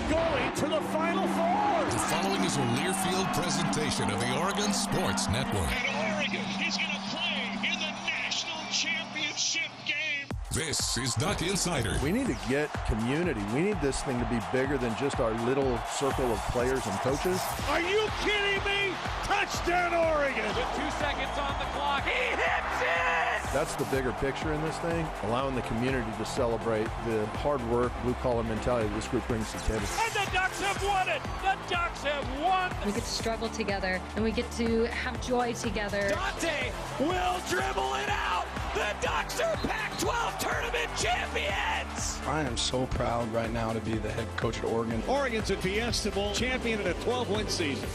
going to the Final Four. The following is a Learfield presentation of the Oregon Sports Network. And Oregon is going to play in the national championship game. This is Duck Insider. We need to get community. We need this thing to be bigger than just our little circle of players and coaches. Are you kidding me? Touchdown, Oregon. With 2 seconds on the clock, he hits it! That's the bigger picture in this thing, allowing the community to celebrate the hard work, blue-collar mentality this group brings to the table. And the Ducks have won it! The Ducks have won! We get to struggle together, and we get to have joy together. Dante will dribble it out! The Ducks are Pac-12 tournament champions! I am so proud right now to be the head coach at Oregon. Oregon's a Fiesta Bowl champion in a 12-win season.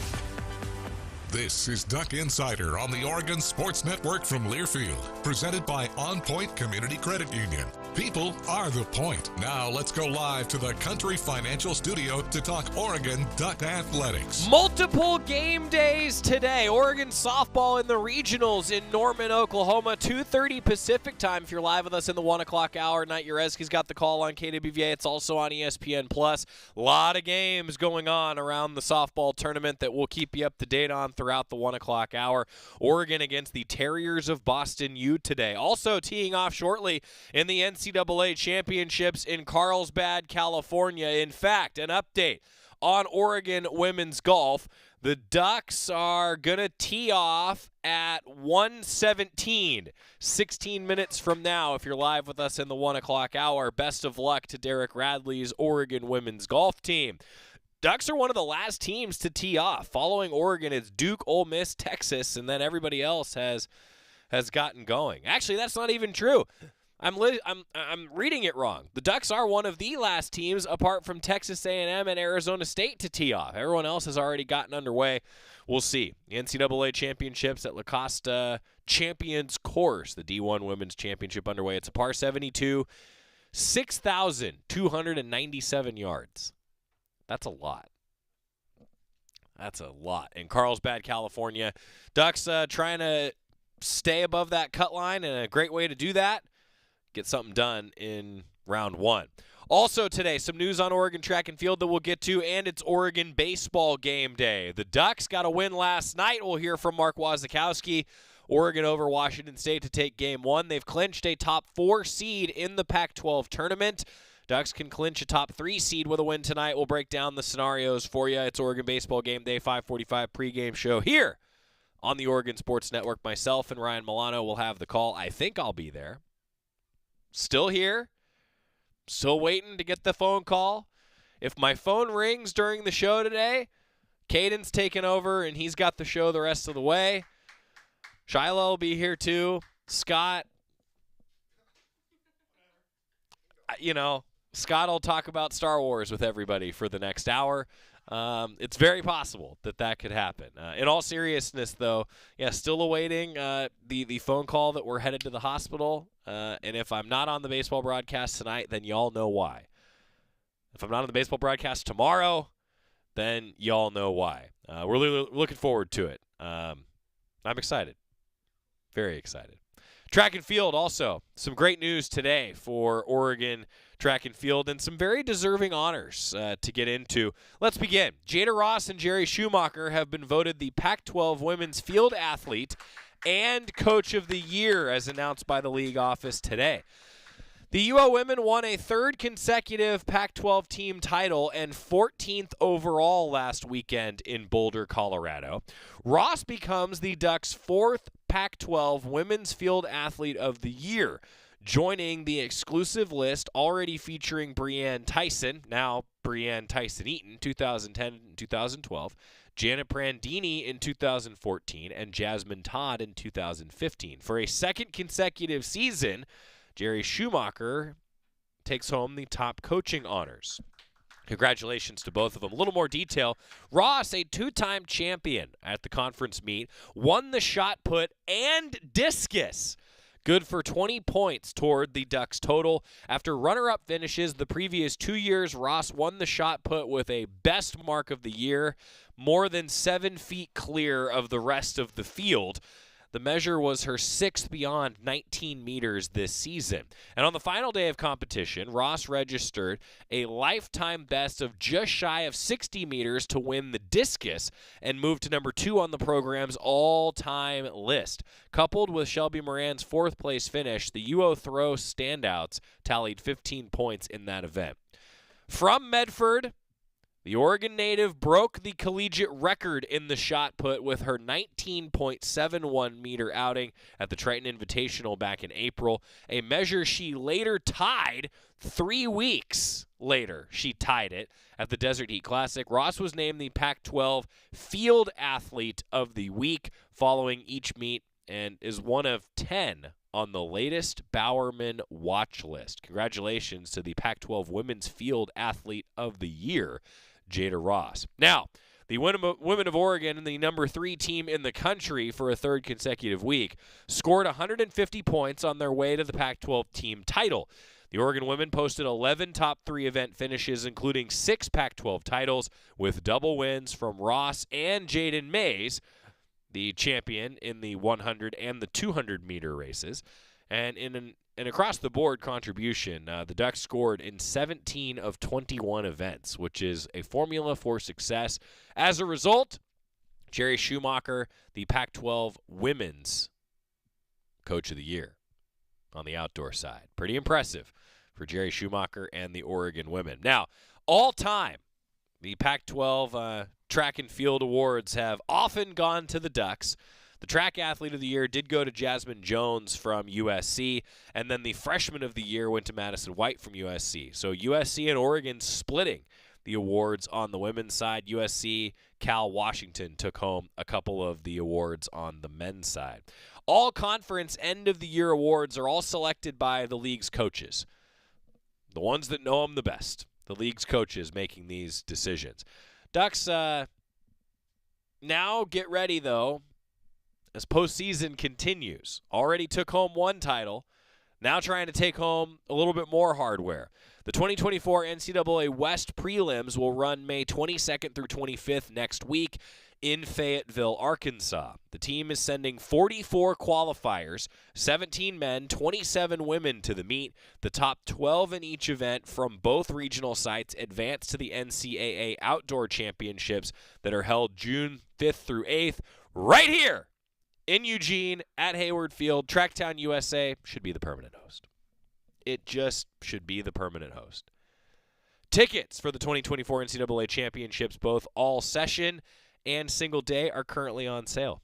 This is Duck Insider on the Oregon Sports Network from Learfield, presented by OnPoint Community Credit Union. People are the point. Now let's go live to the Country Financial Studio to talk Oregon Duck Athletics. Multiple game days today. Oregon softball in the regionals in Norman, Oklahoma, 2:30 Pacific time. If you're live with us in the 1 o'clock hour, Knight Urezki's got the call on KWVA. It's also on ESPN+. A lot of games going on around the softball tournament that we'll keep you up to date on throughout the 1 o'clock hour. Oregon against the Terriers of Boston U today. Also teeing off shortly in the NCAA Championships in Carlsbad, California. In fact, an update on Oregon women's golf. The Ducks are going to tee off at 1:17, 16 minutes from now. If you're live with us in the 1 o'clock hour, best of luck to Derek Radley's Oregon women's golf team. Ducks are one of the last teams to tee off. Following Oregon, it's Duke, Ole Miss, Texas, and then everybody else has gotten going. Actually, that's not even true. I'm reading it wrong. The Ducks are one of the last teams, apart from Texas A&M and Arizona State, to tee off. Everyone else has already gotten underway. We'll see. The NCAA Championships at La Costa Champions Course, the D1 Women's Championship underway. It's a par 72, 6,297 yards. That's a lot. That's a lot. In Carlsbad, California, Ducks trying to stay above that cut line, and a great way to do that, get something done in round one. Also today, some news on Oregon track and field that we'll get to, and it's Oregon baseball game day. The Ducks got a win last night. We'll hear from Mark Wazakowski. Oregon over Washington State to take game one. They've clinched a top 4 seed in the Pac-12 tournament. Ducks can clinch a top 3 seed with a win tonight. We'll break down the scenarios for you. It's Oregon baseball game day, 5:45 pregame show here on the Oregon Sports Network. Myself and Ryan Milano will have the call. I think I'll be there. Still here. Still waiting to get the phone call. If my phone rings during the show today, Caden's taking over, and he's got the show the rest of the way. Shiloh will be here too. Scott. Scott will talk about Star Wars with everybody for the next hour. It's very possible that could happen. In all seriousness, though, still awaiting the phone call that we're headed to the hospital. And if I'm not on the baseball broadcast tonight, then y'all know why. If I'm not on the baseball broadcast tomorrow, then y'all know why. We're really looking forward to it. I'm excited. Very excited. Track and field also. Some great news today for Oregon track and field and some very deserving honors to get into. Let's begin. Jada Ross and Jerry Schumacher have been voted the Pac-12 Women's Field Athlete and Coach of the Year as announced by the league office today. The UO women won a 3rd consecutive Pac-12 team title and 14th overall last weekend in Boulder, Colorado. Ross becomes the Ducks' 4th Pac-12 Women's Field Athlete of the Year, joining the exclusive list already featuring Breanne Tyson, now Breanne Tyson-Eaton, 2010 and 2012, Janet Prandini in 2014, and Jasmine Todd in 2015. For a 2nd consecutive season, Jerry Schumacher takes home the top coaching honors. Congratulations to both of them. A little more detail. Ross, a 2-time champion at the conference meet, won the shot put and discus. Good for 20 points toward the Ducks total. After runner-up finishes the previous 2 years, Ross won the shot put with a best mark of the year, more than 7 feet clear of the rest of the field. The measure was her 6th beyond 19 meters this season. And on the final day of competition, Ross registered a lifetime best of just shy of 60 meters to win the discus and moved to number 2 on the program's all-time list. Coupled with Shelby Moran's 4th place finish, the UO throw standouts tallied 15 points in that event. From Medford, the Oregon native broke the collegiate record in the shot put with her 19.71 meter outing at the Triton Invitational back in April, a measure she later tied 3 weeks later. She tied it at the Desert Heat Classic. Ross was named the Pac-12 Field Athlete of the Week following each meet and is one of 10 on the latest Bowerman watch list. Congratulations to the Pac-12 Women's Field Athlete of the Year, Jada Ross. Now, the Women of Oregon, the number 3 team in the country for a 3rd consecutive week, scored 150 points on their way to the Pac-12 team title. The Oregon women posted 11 top 3 event finishes, including 6 Pac-12 titles, with double wins from Ross and Jaden Mays, the champion in the 100 and the 200 meter races. And in an across-the-board contribution, the Ducks scored in 17 of 21 events, which is a formula for success. As a result, Jerry Schumacher, the Pac-12 Women's Coach of the Year on the outdoor side. Pretty impressive for Jerry Schumacher and the Oregon women. Now, all time, the Pac-12 track and field awards have often gone to the Ducks. The track athlete of the year did go to Jasmine Jones from USC, and then the freshman of the year went to Madison White from USC. So USC and Oregon splitting the awards on the women's side. USC, Cal, Washington took home a couple of the awards on the men's side. All conference end-of-the-year awards are all selected by the league's coaches, the ones that know them the best. The league's coaches making these decisions. Ducks now get ready, though, as postseason continues. Already took home 1 title, now trying to take home a little bit more hardware. The 2024 NCAA West prelims will run May 22nd through 25th next week in Fayetteville, Arkansas. The team is sending 44 qualifiers, 17 men, 27 women to the meet. The top 12 in each event from both regional sites advance to the NCAA Outdoor Championships that are held June 5th through 8th right here in Eugene at Hayward Field. Tracktown USA should be the permanent host. It just should be the permanent host. Tickets for the 2024 NCAA Championships, both all session and single day, are currently on sale.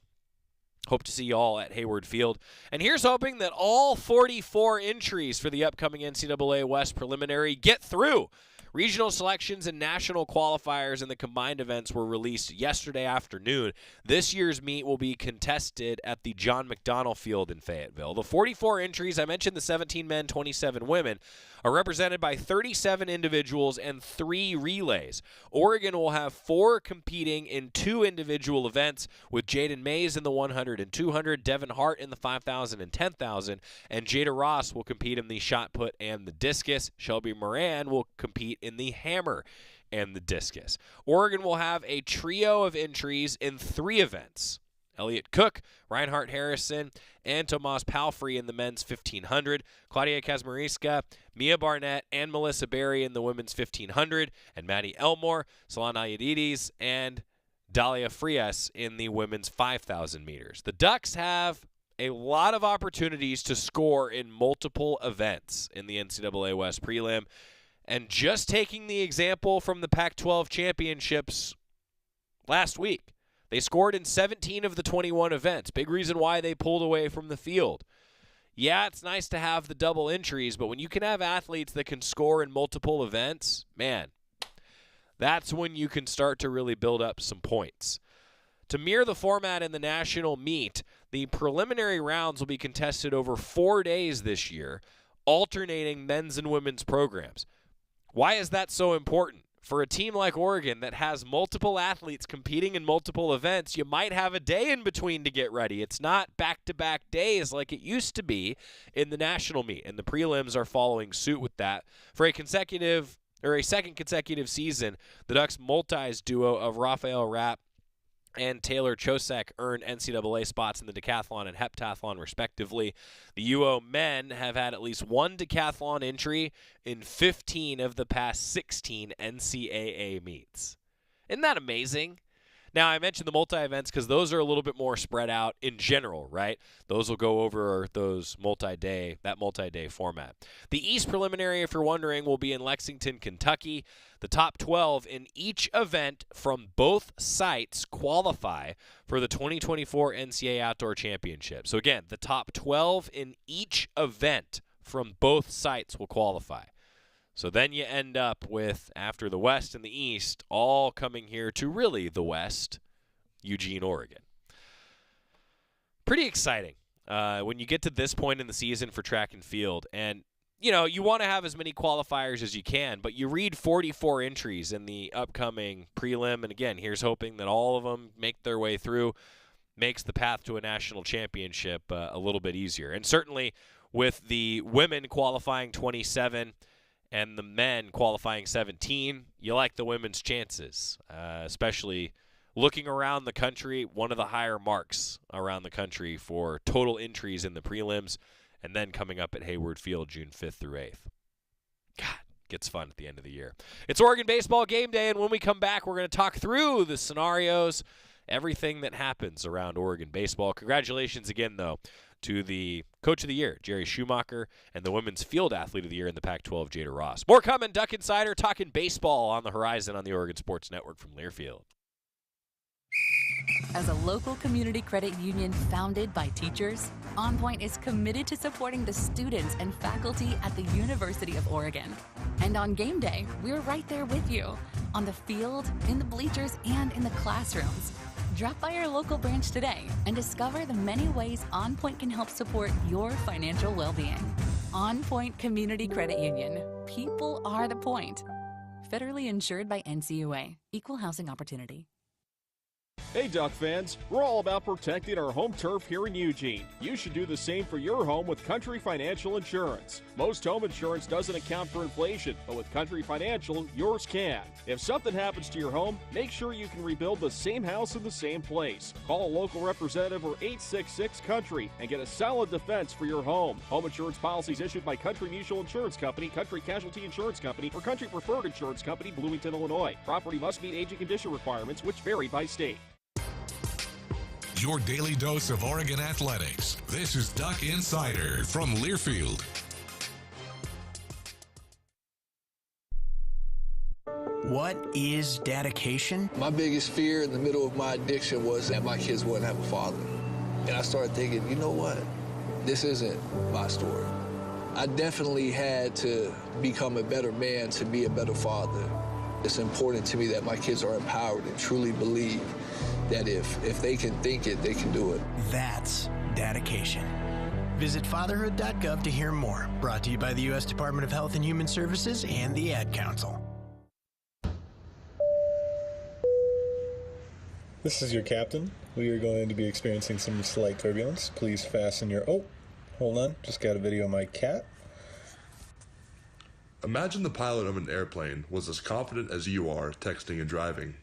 Hope to see you all at Hayward Field. And here's hoping that all 44 entries for the upcoming NCAA West preliminary get through. Regional selections and national qualifiers in the combined events were released yesterday afternoon. This year's meet will be contested at the John McDonnell Field in Fayetteville. The 44 entries, I mentioned the 17 men, 27 women, are represented by 37 individuals and 3 relays. Oregon will have 4 competing in 2 individual events, with Jaden Mays in the 100 and 200, Devin Hart in the 5,000 and 10,000, and Jada Ross will compete in the shot put and the discus. Shelby Moran will compete in the hammer and the discus. Oregon will have a trio of entries in 3 events. Elliot Cook, Reinhard Harrison, and Tomas Palfrey in the men's 1500, Claudia Kazmariska, Mia Barnett, and Melissa Berry in the women's 1500, and Maddie Elmore, Solana Yadides, and Dalia Frias in the women's 5,000 meters. The Ducks have a lot of opportunities to score in multiple events in the NCAA West prelim. And just taking the example from the Pac-12 championships last week, they scored in 17 of the 21 events. Big reason why they pulled away from the field. Yeah, it's nice to have the double entries, but when you can have athletes that can score in multiple events, man, that's when you can start to really build up some points. To mirror the format in the national meet, the preliminary rounds will be contested over 4 days this year, alternating men's and women's programs. Why is that so important? For a team like Oregon that has multiple athletes competing in multiple events, you might have a day in between to get ready. It's not back-to-back days like it used to be in the national meet, and the prelims are following suit with that. For a second consecutive season, the Ducks multis duo of Raphael Rapp and Taylor Chosak earned NCAA spots in the decathlon and heptathlon, respectively. The UO men have had at least one decathlon entry in 15 of the past 16 NCAA meets. Isn't that amazing? Now, I mentioned the multi-events because those are a little bit more spread out in general, right? Those will go over that multi-day format. The East preliminary, if you're wondering, will be in Lexington, Kentucky. The top 12 in each event from both sites qualify for the 2024 NCAA Outdoor Championship. So again, the top 12 in each event from both sites will qualify. So then you end up with, after the West and the East, all coming here to really the West, Eugene, Oregon. Pretty exciting when you get to this point in the season for track and field. And, you know, you want to have as many qualifiers as you can, but you read 44 entries in the upcoming prelim. And, again, here's hoping that all of them make their way through, makes the path to a national championship a little bit easier. And certainly with the women qualifying 27 and the men qualifying 17, you like the women's chances, especially looking around the country, one of the higher marks around the country for total entries in the prelims, and then coming up at Hayward Field June 5th through 8th. God, gets fun at the end of the year. It's Oregon Baseball Game Day, and when we come back, we're going to talk through the scenarios, everything that happens around Oregon baseball. Congratulations again, though, to the Coach of the Year, Jerry Schumacher, and the Women's Field Athlete of the Year in the Pac-12, Jada Ross. More coming. Duck Insider talking baseball on the horizon on the Oregon Sports Network from Learfield. As a local community credit union founded by teachers, OnPoint is committed to supporting the students and faculty at the University of Oregon. And on game day, we're right there with you, on the field, in the bleachers, and in the classrooms. Drop by our local branch today and discover the many ways OnPoint can help support your financial well-being. OnPoint Community Credit Union. People are the point. Federally insured by NCAA. Equal housing opportunity. Hey Duck fans, we're all about protecting our home turf here in Eugene. You should do the same for your home with Country Financial Insurance. Most home insurance doesn't account for inflation, but with Country Financial, yours can. If something happens to your home, make sure you can rebuild the same house in the same place. Call a local representative or 866-COUNTRY and get a solid defense for your home. Home insurance policies issued by Country Mutual Insurance Company, Country Casualty Insurance Company, or Country Preferred Insurance Company, Bloomington, Illinois. Property must meet age and condition requirements, which vary by state. Your daily dose of Oregon athletics. This is Duck Insider from Learfield. What is dedication? My biggest fear in the middle of my addiction was that my kids wouldn't have a father. And I started thinking, you know what? This isn't my story. I definitely had to become a better man to be a better father. It's important to me that my kids are empowered and truly believe that if they can think it, they can do it. That's dedication. Visit fatherhood.gov to hear more. Brought to you by the U.S. Department of Health and Human Services and the Ad Council. This is your captain. We are going to be experiencing some slight turbulence. Please fasten your... Oh, hold on. Just got a video of my cat. Imagine the pilot of an airplane was as confident as you are texting and driving.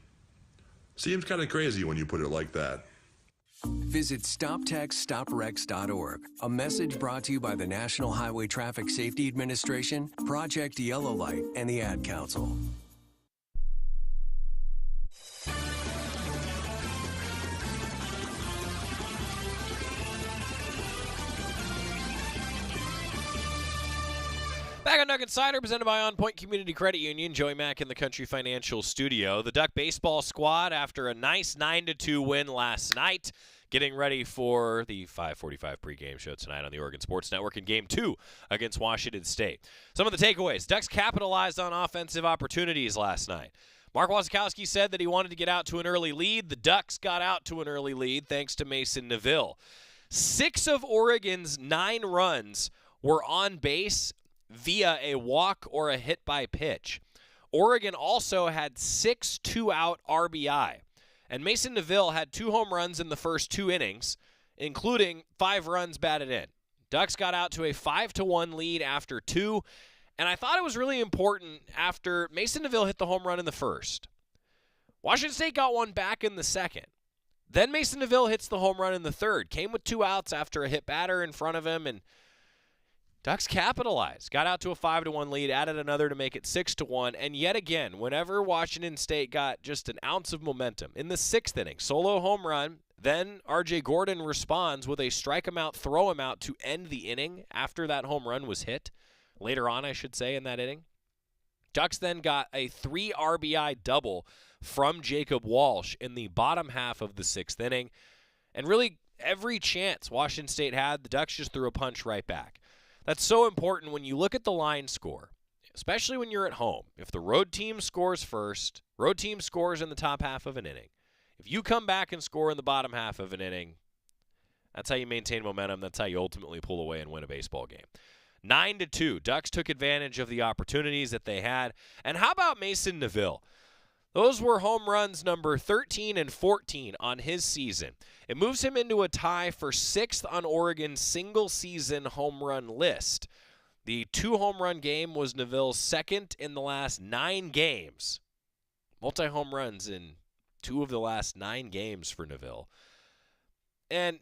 Seems kind of crazy when you put it like that. Visit StopTextStopWrecks.org. A message brought to you by the National Highway Traffic Safety Administration, Project Yellow Light, and the Ad Council. Back on Duck Insider, presented by OnPoint Community Credit Union. Joey Mack in the Country Financial Studio. The Duck baseball squad, after a nice 9-2 win last night, getting ready for the 5:45 pregame show tonight on the Oregon Sports Network in Game 2 against Washington State. Some of the takeaways. Ducks capitalized on offensive opportunities last night. Mark Wasikowski said that he wanted to get out to an early lead. The Ducks got out to an early lead thanks to Mason Neville. 6 of Oregon's 9 runs were on base via a walk or a hit by pitch. Oregon also had 6 two-out RBI. And Mason Neville had 2 home runs in the first 2 innings, including 5 runs batted in. Ducks got out to a 5-1 lead after 2, and I thought it was really important after Mason Neville hit the home run in the first. Washington State got one back in the second. Then Mason DeVille hits the home run in the third. Came with 2 outs after a hit batter in front of him, and Ducks capitalized. Got out to a 5-1 lead, added another to make it 6-1, and yet again, whenever Washington State got just an ounce of momentum, in the 6th inning, solo home run, then R.J. Gordon responds with a strike him out, throw him out to end the inning after that home run was hit. Later on, I should say, in that inning. Ducks then got a 3 RBI double from Jacob Walsh in the bottom half of the 6th inning. And really, every chance Washington State had, the Ducks just threw a punch right back. That's so important when you look at the line score, especially when you're at home. If the road team scores first, road team scores in the top half of an inning. If you come back and score in the bottom half of an inning, that's how you maintain momentum. That's how you ultimately pull away and win a baseball game. 9-2. Ducks took advantage of the opportunities that they had. And how about Mason DeVille? Those were home runs number 13 and 14 on his season. It moves him into a tie for 6th on Oregon's single-season home run list. The 2-home run game was DeVille's 2nd in the last 9 games. Multi-home runs in 2 of the last 9 games for DeVille. And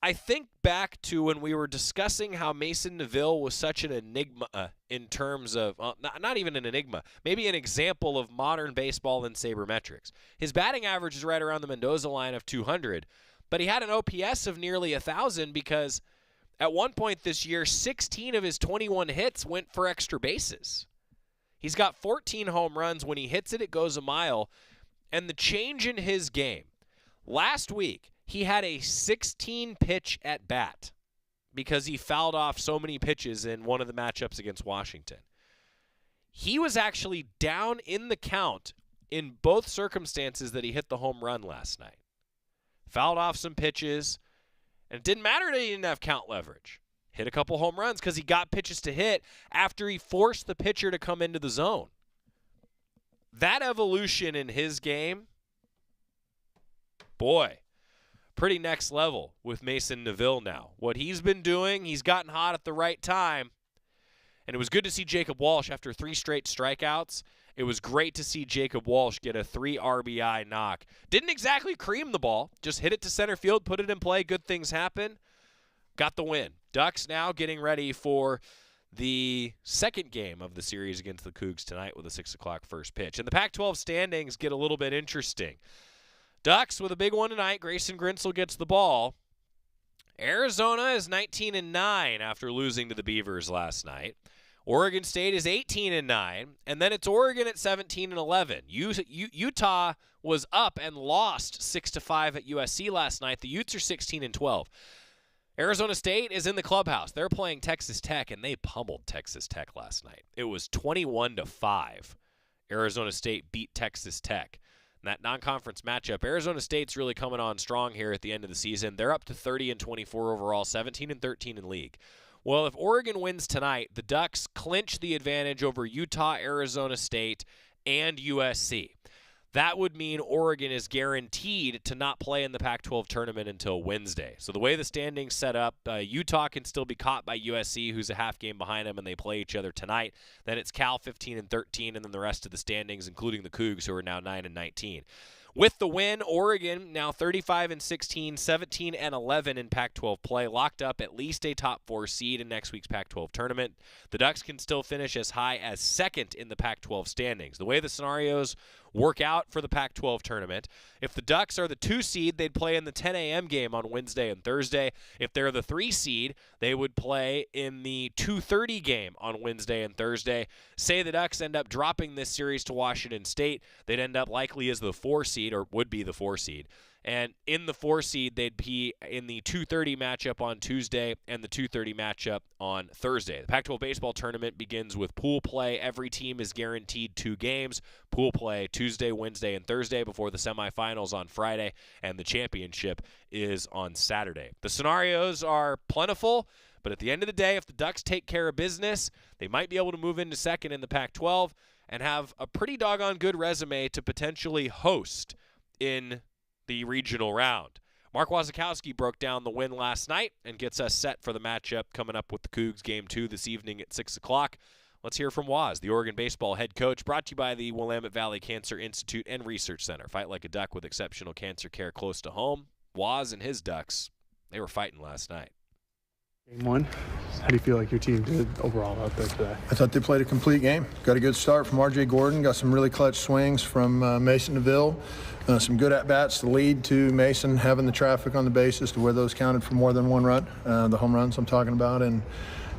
I think back to when we were discussing how Mason DeVille was such an enigma in terms of, not even an enigma, maybe an example of modern baseball and sabermetrics. His batting average is right around the Mendoza line of 200, but he had an OPS of nearly 1,000 because at one point this year, 16 of his 21 hits went for extra bases. He's got 14 home runs. When he hits it, it goes a mile. And the change in his game, last week, he had a 16-pitch at bat because he fouled off so many pitches in one of the matchups against Washington. He was actually down in the count in both circumstances that he hit the home run last night. Fouled off some pitches, and it didn't matter that he didn't have count leverage. Hit a couple home runs because he got pitches to hit after he forced the pitcher to come into the zone. That evolution in his game, boy, pretty next level with Mason DeVille now. What he's been doing, he's gotten hot at the right time. And it was good to see Jacob Walsh after 3 straight strikeouts. It was great to see Jacob Walsh get a 3 RBI knock. Didn't exactly cream the ball, just hit it to center field, put it in play, good things happen. Got the win. Ducks now getting ready for the second game of the series against the Cougs tonight with a 6 o'clock first pitch. And the Pac-12 standings get a little bit interesting. Ducks with a big one tonight. Grayson Grinsell gets the ball. Arizona is 19-9 after losing to the Beavers last night. Oregon State is 18-9, and then it's Oregon at 17-11. Utah was up and lost 6-5 at USC last night. The Utes are 16-12. Arizona State is in the clubhouse. They're playing Texas Tech, and they pummeled Texas Tech last night. It was 21-5. Arizona State beat Texas Tech. In that non-conference matchup, Arizona State's really coming on strong here at the end of the season. They're up to 30-24 overall, 17-13 in league. Well, if Oregon wins tonight, the Ducks clinch the advantage over Utah, Arizona State, and USC. That would mean Oregon is guaranteed to not play in the Pac-12 tournament until Wednesday. So the way the standings set up, Utah can still be caught by USC, who's a half game behind them, and they play each other tonight. Then it's Cal 15-13, and then the rest of the standings, including the Cougs, who are now 9-19. With the win, Oregon now 35-16, 17-11 in Pac-12 play, locked up at least a top 4 seed in next week's Pac-12 tournament. The Ducks can still finish as high as 2nd in the Pac-12 standings. The way the scenarios work out for the Pac-12 tournament, if the Ducks are the 2 seed, they'd play in the 10 a.m. game on Wednesday and Thursday. If they're the 3 seed, they would play in the 2:30 game on Wednesday and Thursday. Say the Ducks end up dropping this series to Washington State, they'd end up likely as the 4 seed, or would be the 4 seed. And in the 4 seed, they'd be in the 2:30 matchup on Tuesday and the 2:30 matchup on Thursday. The Pac-12 baseball tournament begins with pool play. Every team is guaranteed 2 games. Pool play Tuesday, Wednesday, and Thursday before the semifinals on Friday, and the championship is on Saturday. The scenarios are plentiful, but at the end of the day, if the Ducks take care of business, they might be able to move into 2nd in the Pac-12 and have a pretty doggone good resume to potentially host in the regional round. Mark Wasikowski broke down the win last night and gets us set for the matchup coming up with the Cougs game 2 this evening at 6 o'clock. Let's hear from Waz, the Oregon baseball head coach, brought to you by the Willamette Valley Cancer Institute and Research Center. Fight like a duck with exceptional cancer care close to home. Waz and his Ducks, they were fighting last night. Game one, how do you feel like your team did overall out there today? I thought they played a complete game. Got a good start from R.J. Gordon, got some really clutch swings from Mason DeVille, some good at-bats to lead to Mason having the traffic on the bases to where those counted for more than one run, the home runs I'm talking about, and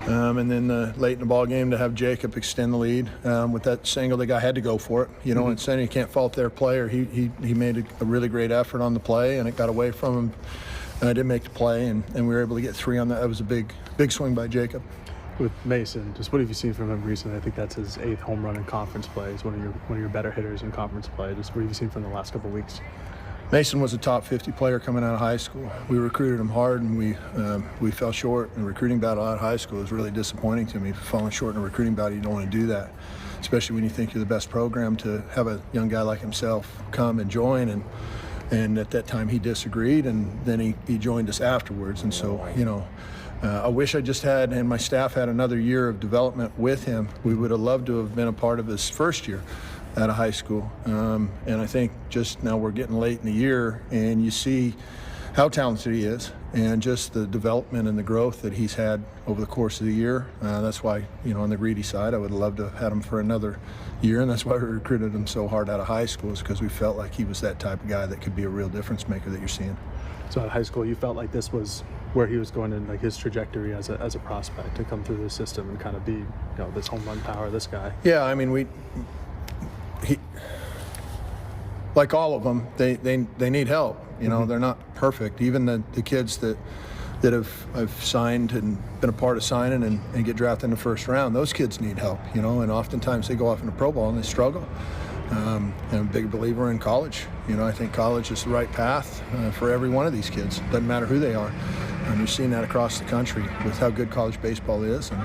then late in the ball game to have Jacob extend the lead with that single. The guy had to go for it, you know, and center, you can't fault their player. He made a really great effort on the play, and it got away from him. I did make the play, and we were able to get 3 on that. That was a big swing by Jacob. With Mason, just what have you seen from him recently? I think that's his 8th home run in conference play. He's one of your better hitters in conference play. Just what have you seen from the last couple of weeks? Mason was a top 50 player coming out of high school. We recruited him hard, and we fell short in the recruiting battle out of high school. It was really disappointing to me. Falling short in a recruiting battle, you don't want to do that, especially when you think you're the best program. To have a young guy like himself come and join, and at that time he disagreed, and then he joined us afterwards. And so, you know, I wish I just had, and my staff had, another year of development with him. We would have loved to have been a part of his first year out of high school. And I think just now we're getting late in the year, and you see how talented he is and just the development and the growth that he's had over the course of the year. That's why, you know, on the greedy side, I would have loved to have had him for another year, and that's why we recruited him so hard out of high school, is because we felt like he was that type of guy that could be a real difference maker that you're seeing. So at high school, you felt like this was where he was going in, like his trajectory as a prospect to come through the system and kind of be, you know, this home run power, this guy. Yeah, I mean, he, like all of them, they need help. You know, they're not perfect. Even the kids that have signed and been a part of signing and get drafted in the first round, those kids need help, you know, and oftentimes they go off into pro ball and they struggle. I'm a big believer in college. You know, I think college is the right path for every one of these kids. Doesn't matter who they are. And we've seen that across the country with how good college baseball is. And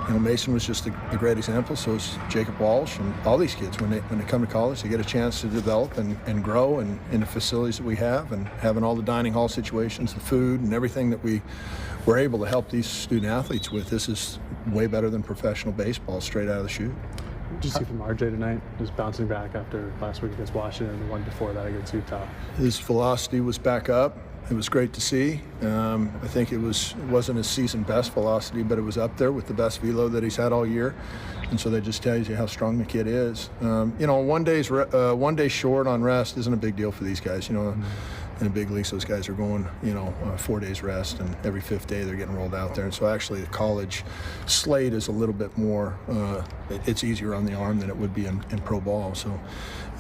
you know, Mason was just a great example. So is Jacob Walsh and all these kids. When they come to college, they get a chance to develop and grow in the facilities that we have, and having all the dining hall situations, the food, and everything that we're able to help these student athletes with. This is way better than professional baseball straight out of the chute. What did you see from RJ tonight? Just bouncing back after last week against Washington and the one before that against Utah. His velocity was back up. It was great to see. I think it wasn't his season best velocity, but it was up there with the best velo that he's had all year. And so that just tells you how strong the kid is. You know, one day short on rest isn't a big deal for these guys. You know, in the big leagues, those guys are going, you know, 4 days rest, and every 5th day they're getting rolled out there. And so actually the college slate is a little bit more, it's easier on the arm than it would be in pro ball. So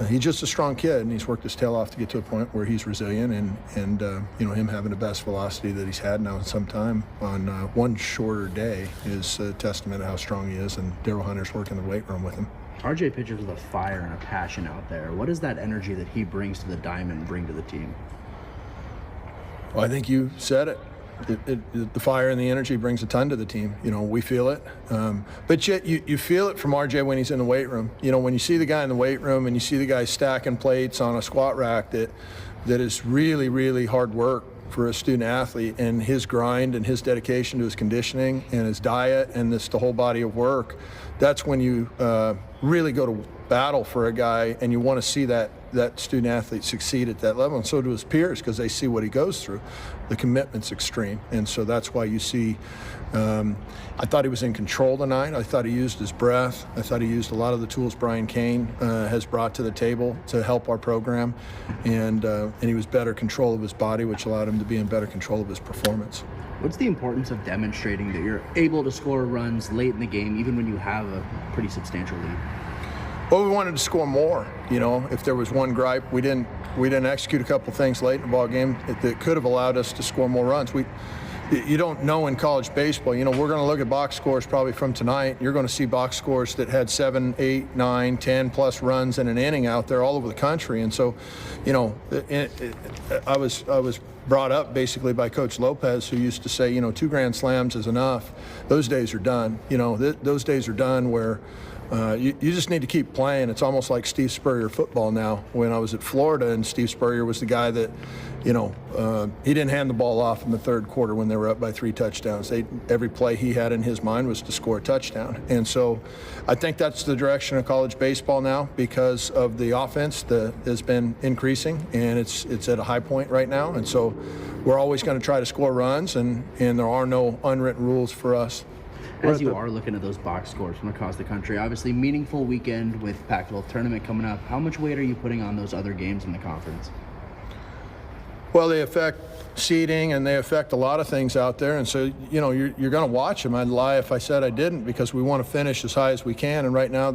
he's just a strong kid, and he's worked his tail off to get to a point where he's resilient, and you know, him having the best velocity that he's had now in some time on one shorter day is a testament to how strong he is, and Daryl Hunter's working the weight room with him. RJ pitches with a fire and a passion out there. What does that energy that he brings to the diamond bring to the team? Well, I think you said it. The fire and the energy brings a ton to the team. You know, we feel it. But yet you feel it from RJ when he's in the weight room. You know, when you see the guy in the weight room and you see the guy stacking plates on a squat rack, that is really, really hard work for a student athlete, and his grind and his dedication to his conditioning and his diet and the whole body of work. That's when you really go to battle for a guy, and you want to see that student athlete succeed at that level, and so do his peers, because they see what he goes through. The commitment's extreme, and so that's why you see. I thought he was in control tonight. I thought he used his breath. I thought he used a lot of the tools Brian Kane has brought to the table to help our program, and he was better control of his body, which allowed him to be in better control of his performance. What's the importance of demonstrating that you're able to score runs late in the game, even when you have a pretty substantial lead? Well, we wanted to score more. You know, if there was one gripe, we didn't execute a couple things late in the ball game that could have allowed us to score more runs. You don't know in college baseball. You know, we're going to look at box scores probably from tonight. You're going to see box scores that had 7, 8, 9, 10 plus runs in an inning out there all over the country. And so, you know, I was brought up basically by Coach Lopez, who used to say, you know, 2 grand slams is enough. Those days are done. You know, those days are done where You just need to keep playing. It's almost like Steve Spurrier football now. When I was at Florida and Steve Spurrier was the guy that, he didn't hand the ball off in the third quarter when they were up by 3 touchdowns. Every play he had in his mind was to score a touchdown. And so I think that's the direction of college baseball now because of the offense that has been increasing, and it's at a high point right now. And so we're always going to try to score runs, and there are no unwritten rules for us. As you are looking at those box scores from across the country, obviously meaningful weekend with Pac-12 tournament coming up. How much weight are you putting on those other games in the conference? Well, they affect seeding and they affect a lot of things out there. And so, you're going to watch them. I'd lie if I said I didn't, because we want to finish as high as we can. And right now,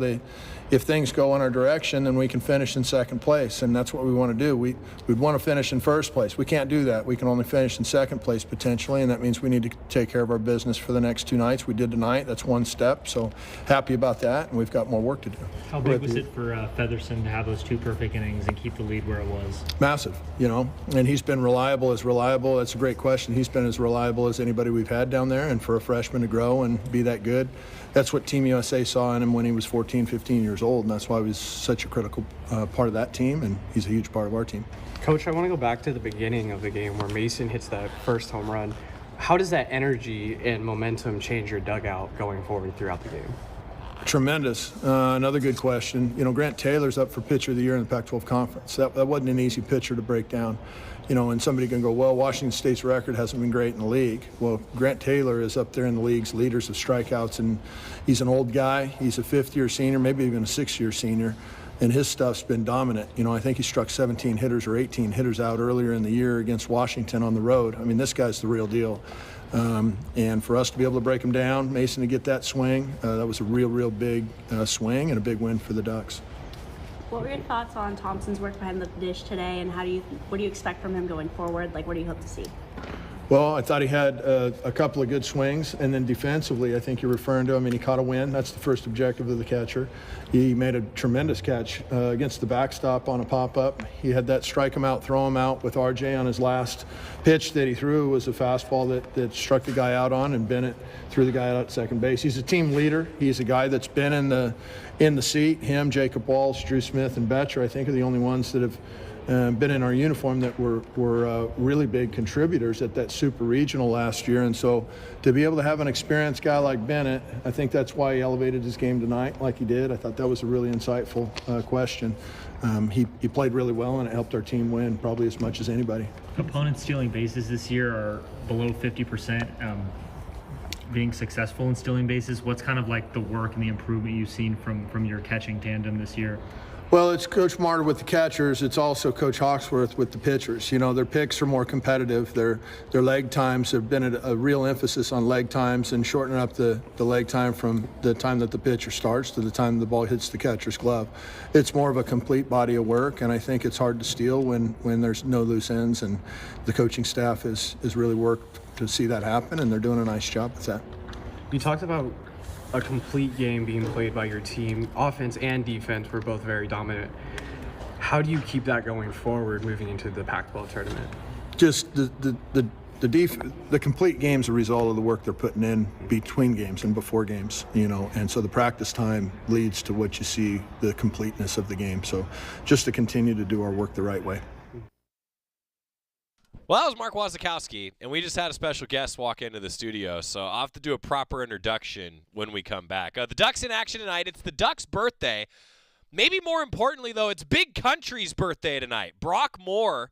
if things go in our direction, then we can finish in second place. And that's what we want to do. We'd want to finish in first place. We can't do that. We can only finish in second place potentially. And that means we need to take care of our business for the next 2 nights. We did tonight. That's one step. So happy about that. And we've got more work to do. How big was it for Featherston to have those 2 perfect innings and keep the lead where it was? Massive, and he's been reliable. That's a great question. He's been as reliable as anybody we've had down there, and for a freshman to grow and be that good, that's what Team USA saw in him when he was 14, 15 years old, and that's why he was such a critical part of that team, and he's a huge part of our team. Coach, I want to go back to the beginning of the game where Mason hits that first home run. How does that energy and momentum change your dugout going forward throughout the game? Tremendous. Another good question. Grant Taylor's up for Pitcher of the Year in the Pac-12 Conference. That wasn't an easy pitcher to break down. And somebody can go, well, Washington State's record hasn't been great in the league. Well, Grant Taylor is up there in the league's leaders of strikeouts, and he's an old guy. He's a 5th-year senior, maybe even a 6th-year senior, and his stuff's been dominant. I think he struck 17 hitters or 18 hitters out earlier in the year against Washington on the road. I mean, this guy's the real deal. And for us to be able to break him down, Mason to get that swing, that was a real big swing and a big win for the Ducks. What were your thoughts on Thompson's work behind the dish today, and what do you expect from him going forward? What do you hope to see? Well, I thought he had a couple of good swings, and then defensively, I think you're referring to, he caught a win. That's the first objective of the catcher. He made a tremendous catch against the backstop on a pop-up. He had that strike him out, throw him out with RJ on his last pitch that he threw. It was a fastball that struck the guy out on, and Bennett threw the guy out at second base. He's a team leader. He's a guy that's been in the seat. Him, Jacob Walsh, Drew Smith, and Betcher, I think, are the only ones that have been in our uniform that were really big contributors at that Super Regional last year. And so to be able to have an experienced guy like Bennett, I think that's why he elevated his game tonight like he did. I thought that was a really insightful question. He played really well, and it helped our team win probably as much as anybody. Opponents stealing bases this year are below 50%. Being successful in stealing bases, what's kind of like the work and the improvement you've seen from your catching tandem this year? Well, it's Coach Marter with the catchers. It's also Coach Hawksworth with the pitchers. Their picks are more competitive. Their leg times have been a real emphasis on leg times and shortening up the leg time from the time that the pitcher starts to the time the ball hits the catcher's glove. It's more of a complete body of work, and I think it's hard to steal when there's no loose ends, and the coaching staff has really worked to see that happen, and they're doing a nice job with that. You talked about a complete game being played by your team. Offense and defense were both very dominant. How do you keep that going forward moving into the Pac-12 tournament? Just the complete game's a result of the work they're putting in between games and before games, and so the practice time leads to what you see, the completeness of the game. So just to continue to do our work the right way. Well, that was Mark Wazakowski, and we just had a special guest walk into the studio, so I'll have to do a proper introduction when we come back. The Ducks in action tonight. It's the Ducks' birthday. Maybe more importantly, though, it's Big Country's birthday tonight. Brock Moore,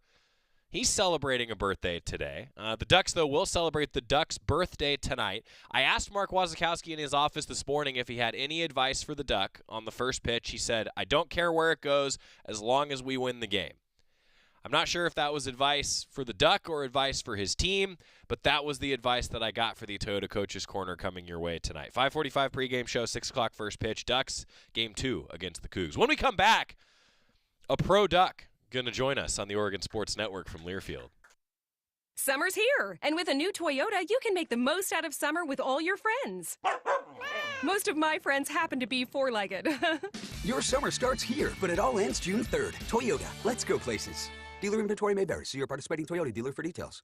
he's celebrating a birthday today. The Ducks, though, will celebrate the Ducks' birthday tonight. I asked Mark Wazakowski in his office this morning if he had any advice for the Duck on the first pitch. He said, "I don't care where it goes as long as we win the game." I'm not sure if that was advice for the Duck or advice for his team, but that was the advice that I got for the Toyota Coaches Corner coming your way tonight. 5:45 pregame show, 6 o'clock first pitch. Ducks, game 2 against the Cougs. When we come back, a pro Duck going to join us on the Oregon Sports Network from Learfield. Summer's here, and with a new Toyota, you can make the most out of summer with all your friends. Most of my friends happen to be four-legged. Your summer starts here, but it all ends June 3rd. Toyota, let's go places. Dealer inventory may vary. See your participating Toyota dealer for details.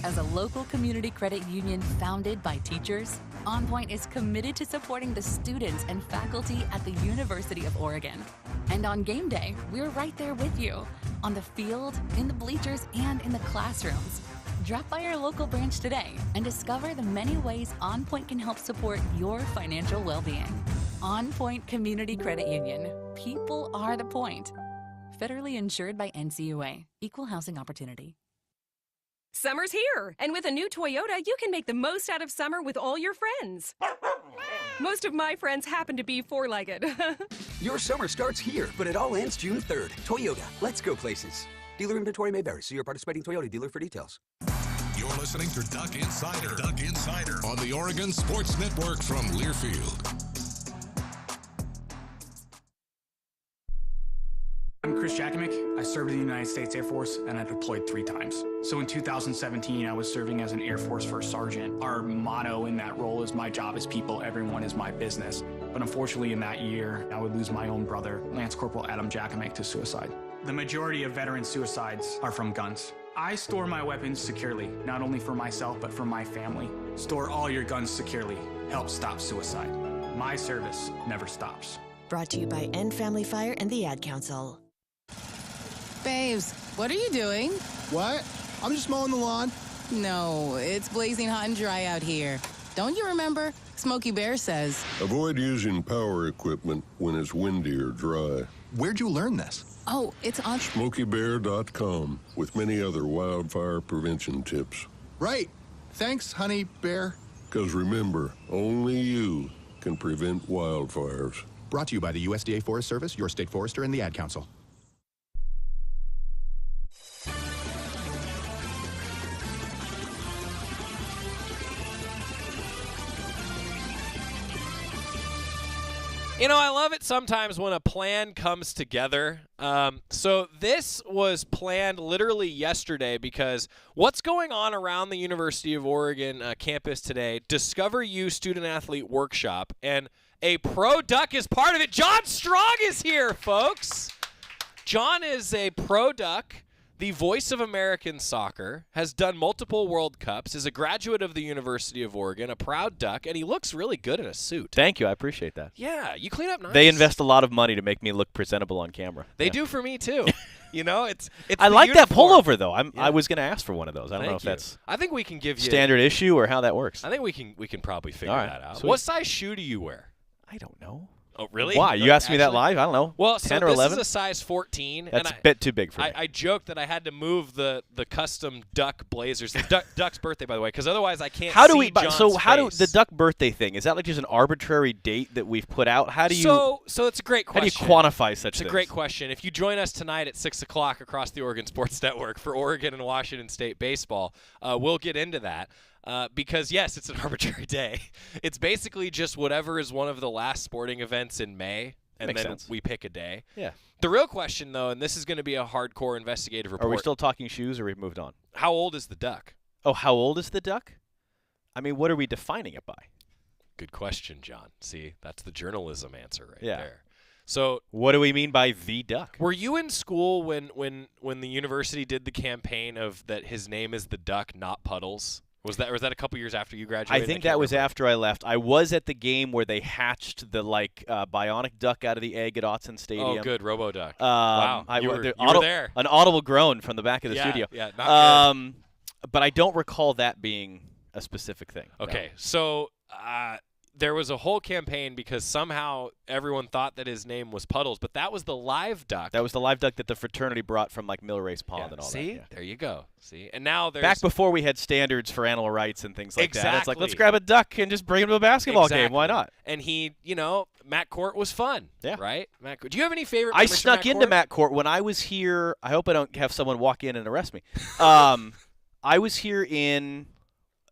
As a local community credit union founded by teachers, OnPoint is committed to supporting the students and faculty at the University of Oregon. And on game day, we're right there with you, on the field, in the bleachers, and in the classrooms. Drop by our local branch today and discover the many ways OnPoint can help support your financial well-being. OnPoint Community Credit Union. People are the point. Federally insured by NCAA. Equal housing opportunity. Summer's here, and with a new Toyota, you can make the most out of summer with all your friends. Most of my friends happen to be four-legged. Your summer starts here, but it all ends June 3rd. Toyota, let's go places. Dealer inventory may vary. See your participating Toyota dealer for details. You're listening to Duck Insider. Duck Insider on the Oregon Sports Network from Learfield. I'm Chris Jakimick. I served in the United States Air Force, and I deployed 3 times. So in 2017, I was serving as an Air Force First Sergeant. Our motto in that role is "My job is people, everyone is my business." But unfortunately, in that year, I would lose my own brother, Lance Corporal Adam Jakimick, to suicide. The majority of veteran suicides are from guns. I store my weapons securely, not only for myself, but for my family. Store all your guns securely. Help stop suicide. My service never stops. Brought to you by End Family Fire and the Ad Council. Babes, what are you doing? What? I'm just mowing the lawn. No, it's blazing hot and dry out here. Don't you remember? Smokey Bear says. Avoid using power equipment when it's windy or dry. Where'd you learn this? Oh, it's on SmokeyBear.com with many other wildfire prevention tips. Right. Thanks, honey bear. Because remember, only you can prevent wildfires. Brought to you by the USDA Forest Service, your state forester, and the Ad Council. You know, I love it sometimes when a plan comes together. So this was planned literally yesterday because what's going on around the University of Oregon campus today, Discover You Student Athlete Workshop, and a pro duck is part of it. John Strong is here, folks. John is a pro duck, the voice of American soccer, has done multiple World Cups, is a graduate of the University of Oregon, a proud duck, and he looks really good in a suit. Thank you. I appreciate that. Yeah, you clean up nice. They invest a lot of money to make me look presentable on camera. They do for me, too. You know, it's I like that pullover, though. Yeah. I was going to ask for one of those. I don't know if that's I think we can give you standard issue or how that works. I think we can probably figure that out. Sweet. What size shoe do you wear? I don't know. Oh, really? Why? You asked me that live? I don't know. Well, 10 so or this 11? is a size 14. That's and a bit too big for me. I joked that I had to move the custom duck blazers. Duck's birthday, by the way, because otherwise I can't how do see we? John's So how face. do the duck birthday thing? Is that like just an arbitrary date that we've put out? How do you? So it's a great question. How do you quantify such It's things? a great question. If you join us tonight at 6 o'clock across the Oregon Sports Network for Oregon and Washington State baseball, we'll get into that. Because, yes, it's an arbitrary day. It's basically just whatever is one of the last sporting events in May, and Makes then sense. we pick a day. Yeah. The real question, though, and this is going to be a hardcore investigative report. Are we still talking shoes, or we've moved on? How old is the duck? Oh, how old is the duck? I mean, what are we defining it by? Good question, John. See, that's the journalism answer right Yeah. there. So what do we mean by the duck? Were you in school when the university did the campaign of that his name is the duck, not Puddles? Was that a couple years after you graduated? I think that was after I left. I was at the game where they hatched the bionic duck out of the egg at Autzen Stadium. Oh, good, Robo Duck. Wow, you were there. An audible groan from the back of the studio. Yeah, not good. But I don't recall that being a specific thing. Okay, so there was a whole campaign because somehow everyone thought that his name was Puddles, but that was the live duck. That was the live duck that the fraternity brought from like Millrace Pond and all that. See, there you go. See, and now there's back before we had standards for animal rights and things like that. It's like, let's Exactly. grab a duck and just bring him to a basketball game. Why not? And he, Matt Court was fun. Yeah. Right? Matt Court. Do you have any favorite I memories from snuck into Court? Matt Court when I was here. I hope I don't have someone walk in and arrest me. I was here in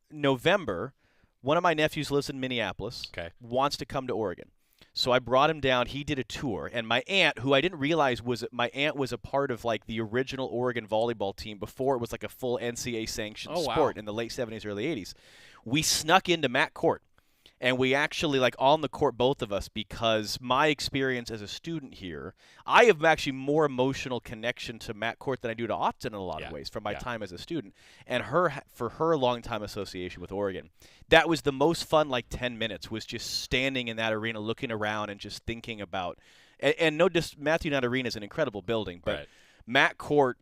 November. One of my nephews lives in Minneapolis. Okay. Wants to come to Oregon. So I brought him down. He did a tour. And my aunt, who I didn't realize was a part of like the original Oregon volleyball team before it was like a full NCAA sanctioned sport in the late 70s, early 80s. We snuck into Matt Court. And we actually, like, on the court, both of us, because my experience as a student here, I have actually more emotional connection to Matt Court than I do to Autzen in a lot of ways from my time as a student. And for her long-time association with Oregon, that was the most fun, like, 10 minutes, was just standing in that arena, looking around and just thinking about – and Matthew Knight Arena is an incredible building, but Matt Court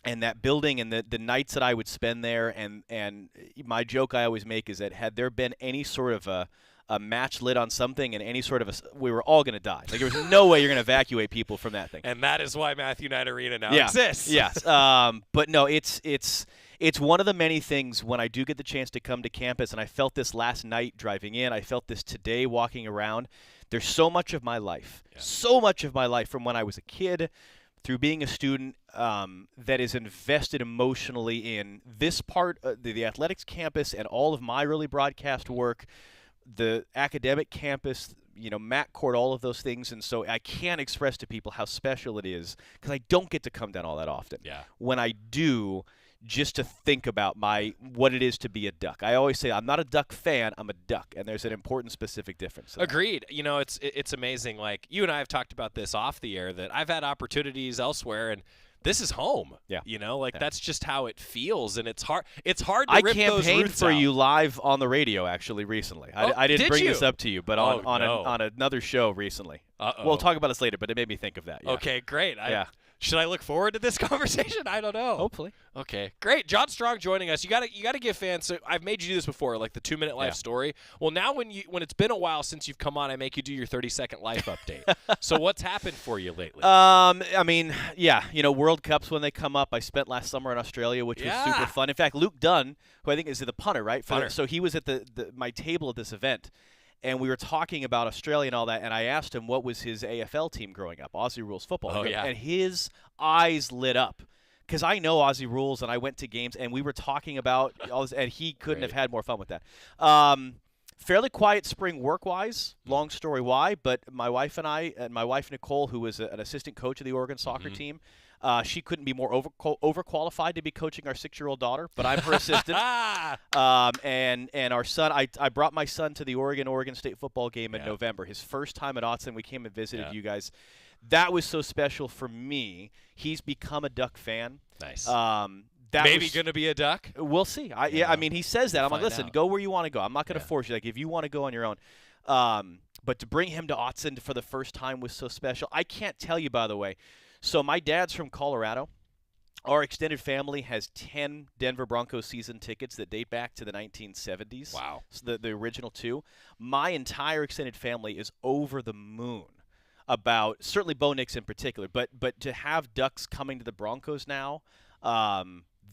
and that building and the nights that I would spend there, and my joke I always make is that had there been any sort of a match lit on something and any sort of we were all going to die. Like, there was no way you're going to evacuate people from that thing. And that is why Matthew Knight Arena now exists. Yes. But no, it's one of the many things when I do get the chance to come to campus, and I felt this last night driving in. I felt this today walking around. There's so much of my life, from when I was a kid through being a student, that is invested emotionally in this part, the athletics campus, and all of my early broadcast work, the academic campus, Matt Court, all of those things. And so I can't express to people how special it is, because I don't get to come down all that often. Yeah. When I do, just to think about what it is to be a Duck. I always say I'm not a Duck fan, I'm a Duck, and there's an important specific difference. Agreed. It's amazing. Like, you and I have talked about this off the air, that I've had opportunities elsewhere, and this is home. Yeah. That's just how it feels, and it's hard to rip those roots out. I campaigned for you live on the radio, actually, recently. I didn't bring this up to you, but on another show recently. We'll talk about this later, but it made me think of that. Yeah. Okay, great. Should I look forward to this conversation? I don't know. Hopefully. Okay, great. John Strong joining us. You got to give fans. So I've made you do this before, like the 2-minute life story. Well, now when it's been a while since you've come on, I make you do your 30-second life update. So what's happened for you lately? World Cups when they come up. I spent last summer in Australia, which was super fun. In fact, Luke Dunn, who I think is the punter, right? So he was at my table at this event. And we were talking about Australia and all that, and I asked him what was his AFL team growing up, Aussie Rules football. Oh, yeah. And his eyes lit up, because I know Aussie Rules, and I went to games, and we were talking about all this, and he couldn't have had more fun with that. Fairly quiet spring work-wise, long story why, but my wife and I, and my wife Nicole, who was an assistant coach of the Oregon soccer team, she couldn't be more overqualified to be coaching our 6-year-old daughter, but I'm her assistant. And our son, I brought my son to the Oregon State football game in November. His first time at Autzen, we came and visited you guys. That was so special for me. He's become a Duck fan. Nice. Maybe going to be a Duck? We'll see. I mean, he says that. I'm like, listen, go where you want to go. I'm not going to force you. Like, if you want to go on your own. But to bring him to Autzen for the first time was so special. I can't tell you, by the way. So my dad's from Colorado. Our extended family has 10 Denver Broncos season tickets that date back to the 1970s. Wow. So the original 2. My entire extended family is over the moon about, certainly Bo Nix in particular, but to have Ducks coming to the Broncos now,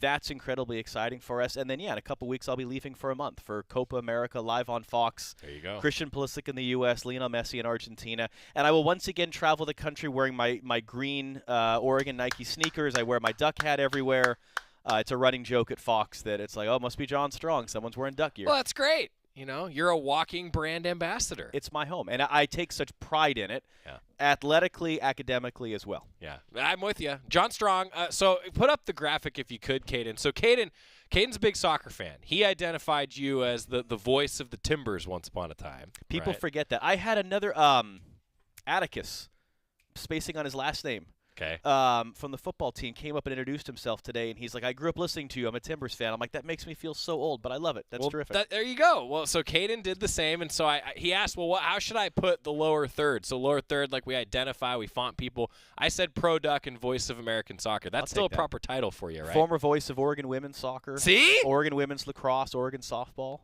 that's incredibly exciting for us. And then, in a couple weeks, I'll be leaving for a month for Copa America live on Fox. There you go. Christian Pulisic in the U.S., Lionel Messi in Argentina. And I will once again travel the country wearing my green Oregon Nike sneakers. I wear my Duck hat everywhere. It's a running joke at Fox that it's like, oh, it must be John Strong. Someone's wearing Duck gear. Well, that's great. You're a walking brand ambassador. It's my home, and I take such pride in it, athletically, academically as well. Yeah, I'm with you. John Strong, so put up the graphic if you could, Caden. So Caden's a big soccer fan. He identified you as the voice of the Timbers once upon a time. People forget that. I had another Atticus, spacing on his last name. Okay. From the football team, came up and introduced himself today, and he's like, I grew up listening to you. I'm a Timbers fan. I'm like, that makes me feel so old, but I love it. That's terrific. There you go. Well, so Caden did the same, and so he asked, well, how should I put the lower third? So lower third, like we identify, we font people. I said Pro Duck and Voice of American Soccer. That's still a proper title for you, right? Former voice of Oregon women's soccer. See? Oregon women's lacrosse, Oregon softball.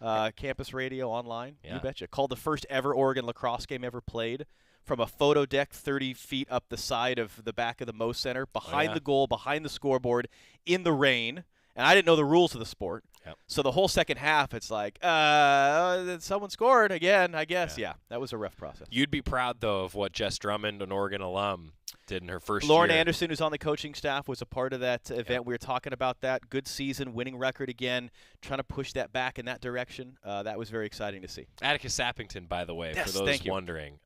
Yeah. Campus radio online. Yeah. You betcha. Called the first ever Oregon lacrosse game ever played. From a photo deck 30 feet up the side of the back of the Mo Center, behind the goal, behind the scoreboard, in the rain. And I didn't know the rules of the sport. Yep. So the whole second half, it's like, someone scored again, I guess. Yeah, that was a rough process. You'd be proud, though, of what Jess Drummond, an Oregon alum, did in her first year. Lauren Anderson, who's on the coaching staff, was a part of that event. We were talking about that. Good season, winning record again, trying to push that back in that direction. That was very exciting to see. Atticus Sappington, by the way, for those wondering.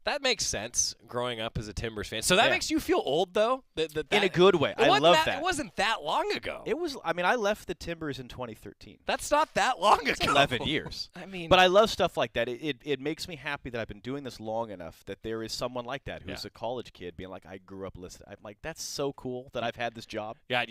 That makes sense, growing up as a Timbers fan. So that makes you feel old, though? In a good way. I love that. It wasn't that long ago. It was. I mean, I left the Timbers in 2013. That's not that long ago. It's 11 years. I mean. But I love stuff like that. It makes me happy that I've been doing this long enough that there is someone like that who's a college kid being like, I grew up listening. I'm like, that's so cool that I've had this job. Yeah,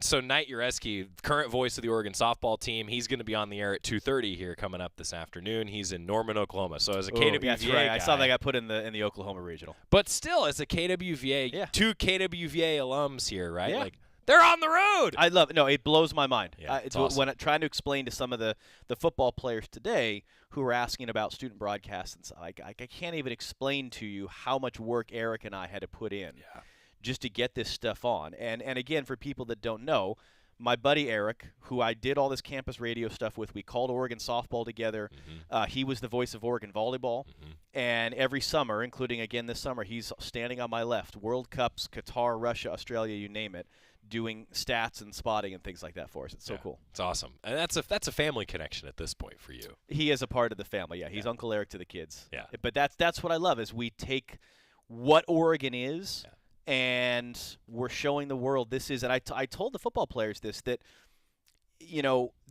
so Knight Ureski, current voice of the Oregon softball team, he's going to be on the air at 2:30 here coming up this afternoon. He's in Norman, Oklahoma. So as a KWVA that's right. guy, I saw they got put in the Oklahoma Regional. But still, as a KWVA, two KWVA alums here, right? Yeah. Like, they're on the road. I love it. No, it blows my mind. Yeah, it's awesome. When trying to explain to some of the football players today who are asking about student broadcasts, and stuff, I can't even explain to you how much work Eric and I had to put in just to get this stuff on. And again, for people that don't know, my buddy Eric, who I did all this campus radio stuff with, we called Oregon softball together. He was the voice of Oregon volleyball. And every summer, including again this summer, he's standing on my left. World Cups, Qatar, Russia, Australia, you name it, doing stats and spotting and things like that for us. It's so cool. It's awesome. And that's a family connection at this point for you. He is a part of the family. Yeah, he's Uncle Eric to the kids. Yeah. But that's what I love is we take what Oregon is and we're showing the world this is. And I told the football players this, that,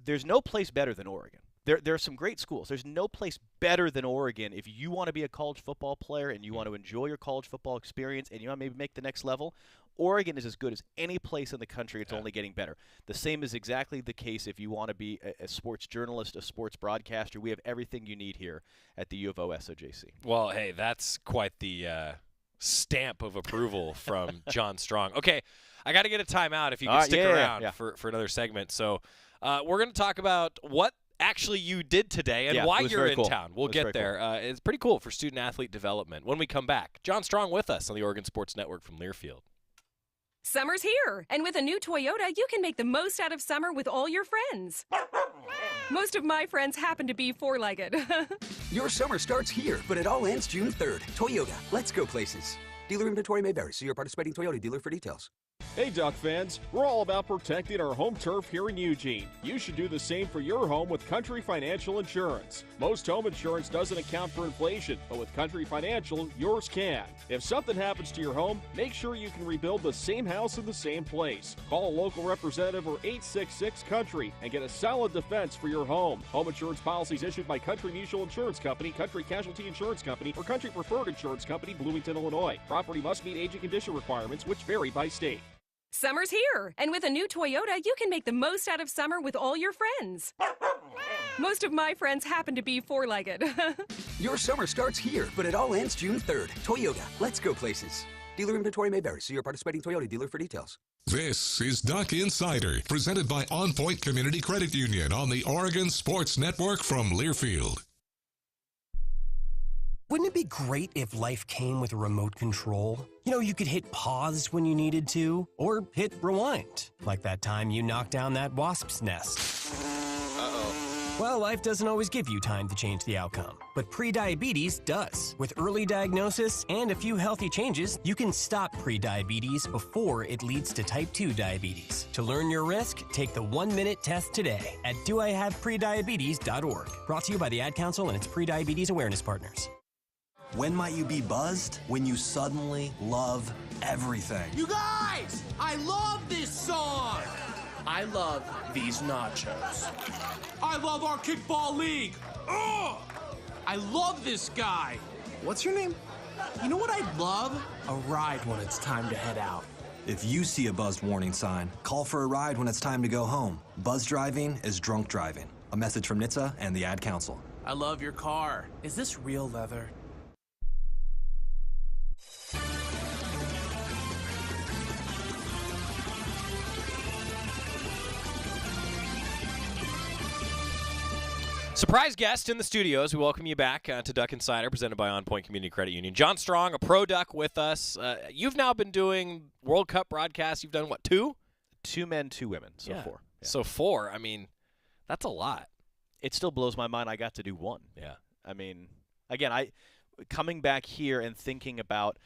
there's no place better than Oregon. There are some great schools. There's no place better than Oregon if you want to be a college football player and you want to enjoy your college football experience and you want to maybe make the next level. Oregon is as good as any place in the country. It's only getting better. The same is exactly the case if you want to be a sports journalist, a sports broadcaster. We have everything you need here at the U of O SOJC. Well, hey, that's quite the stamp of approval from John Strong. Okay, I got to get a timeout if you can stick around for another segment. So we're going to talk about what actually you did today and why you're in town. We'll get there. Cool. It's pretty cool for student-athlete development. When we come back, John Strong with us on the Oregon Sports Network from Learfield. Summer's here, and with a new Toyota, you can make the most out of summer with all your friends. Most of my friends happen to be four-legged. Your summer starts here, but it all ends June 3rd. Toyota, let's go places. Dealer inventory may vary. See your participating Toyota dealer for details. Hey Duck fans, we're all about protecting our home turf here in Eugene. You should do the same for your home with Country Financial Insurance. Most home insurance doesn't account for inflation, but with Country Financial, yours can. If something happens to your home, make sure you can rebuild the same house in the same place. Call a local representative or 866-COUNTRY and get a solid defense for your home. Home insurance policies issued by Country Mutual Insurance Company, Country Casualty Insurance Company, or Country Preferred Insurance Company, Bloomington, Illinois. Property must meet age and condition requirements, which vary by state. Summer's here, and with a new Toyota, you can make the most out of summer with all your friends. Most of my friends happen to be four-legged. Your summer starts here, but it all ends June 3rd. Toyota, let's go places. Dealer inventory may vary. See your participating Toyota dealer for details. This is Duck Insider, presented by OnPoint Community Credit Union on the Oregon Sports Network from Learfield. Wouldn't it be great if life came with a remote control? You could hit pause when you needed to, or hit rewind, like that time you knocked down that wasp's nest. Uh-oh. Well, life doesn't always give you time to change the outcome, but prediabetes does. With early diagnosis and a few healthy changes, you can stop prediabetes before it leads to type 2 diabetes. To learn your risk, take the 1-minute test today at doihaveprediabetes.org. Brought to you by the Ad Council and its prediabetes awareness partners. When might you be buzzed? When you suddenly love everything. You guys! I love this song! I love these nachos. I love our kickball league! Ugh! I love this guy! What's your name? You know what I'd love? A ride when it's time to head out. If you see a buzzed warning sign, call for a ride when it's time to go home. Buzz driving is drunk driving. A message from NHTSA and the Ad Council. I love your car. Is this real leather? Surprise guest in the studios. We welcome you back to Duck Insider, presented by OnPoint Community Credit Union. John Strong, a pro Duck with us. You've now been doing World Cup broadcasts. You've done, what, 2? 2 men, 2 women, so 4. Yeah. So 4. I mean, that's a lot. It still blows my mind I got to do 1. Yeah. I mean, again, coming back here and thinking about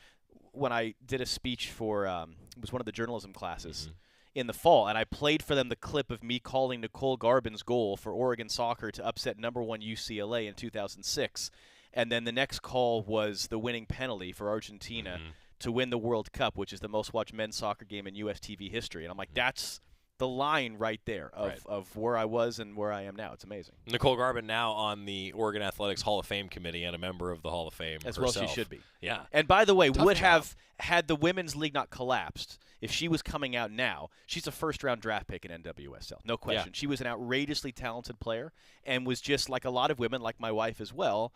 when I did a speech for it was one of the journalism classes in the fall, and I played for them the clip of me calling Nicole Garbin's goal for Oregon soccer to upset #1 UCLA in 2006. And then the next call was the winning penalty for Argentina to win the World Cup, which is the most-watched men's soccer game in U.S. TV history. And I'm like, that's the line right there of where I was and where I am now. It's amazing. Nicole Garvin now on the Oregon Athletics Hall of Fame committee and a member of the Hall of Fame As herself. well she should be. Yeah. And by the way, Tough would job. have, had the women's league not collapsed, if she was coming out now, she's a first-round draft pick in NWSL. No question. She was an outrageously talented player and was just like a lot of women, like my wife as well,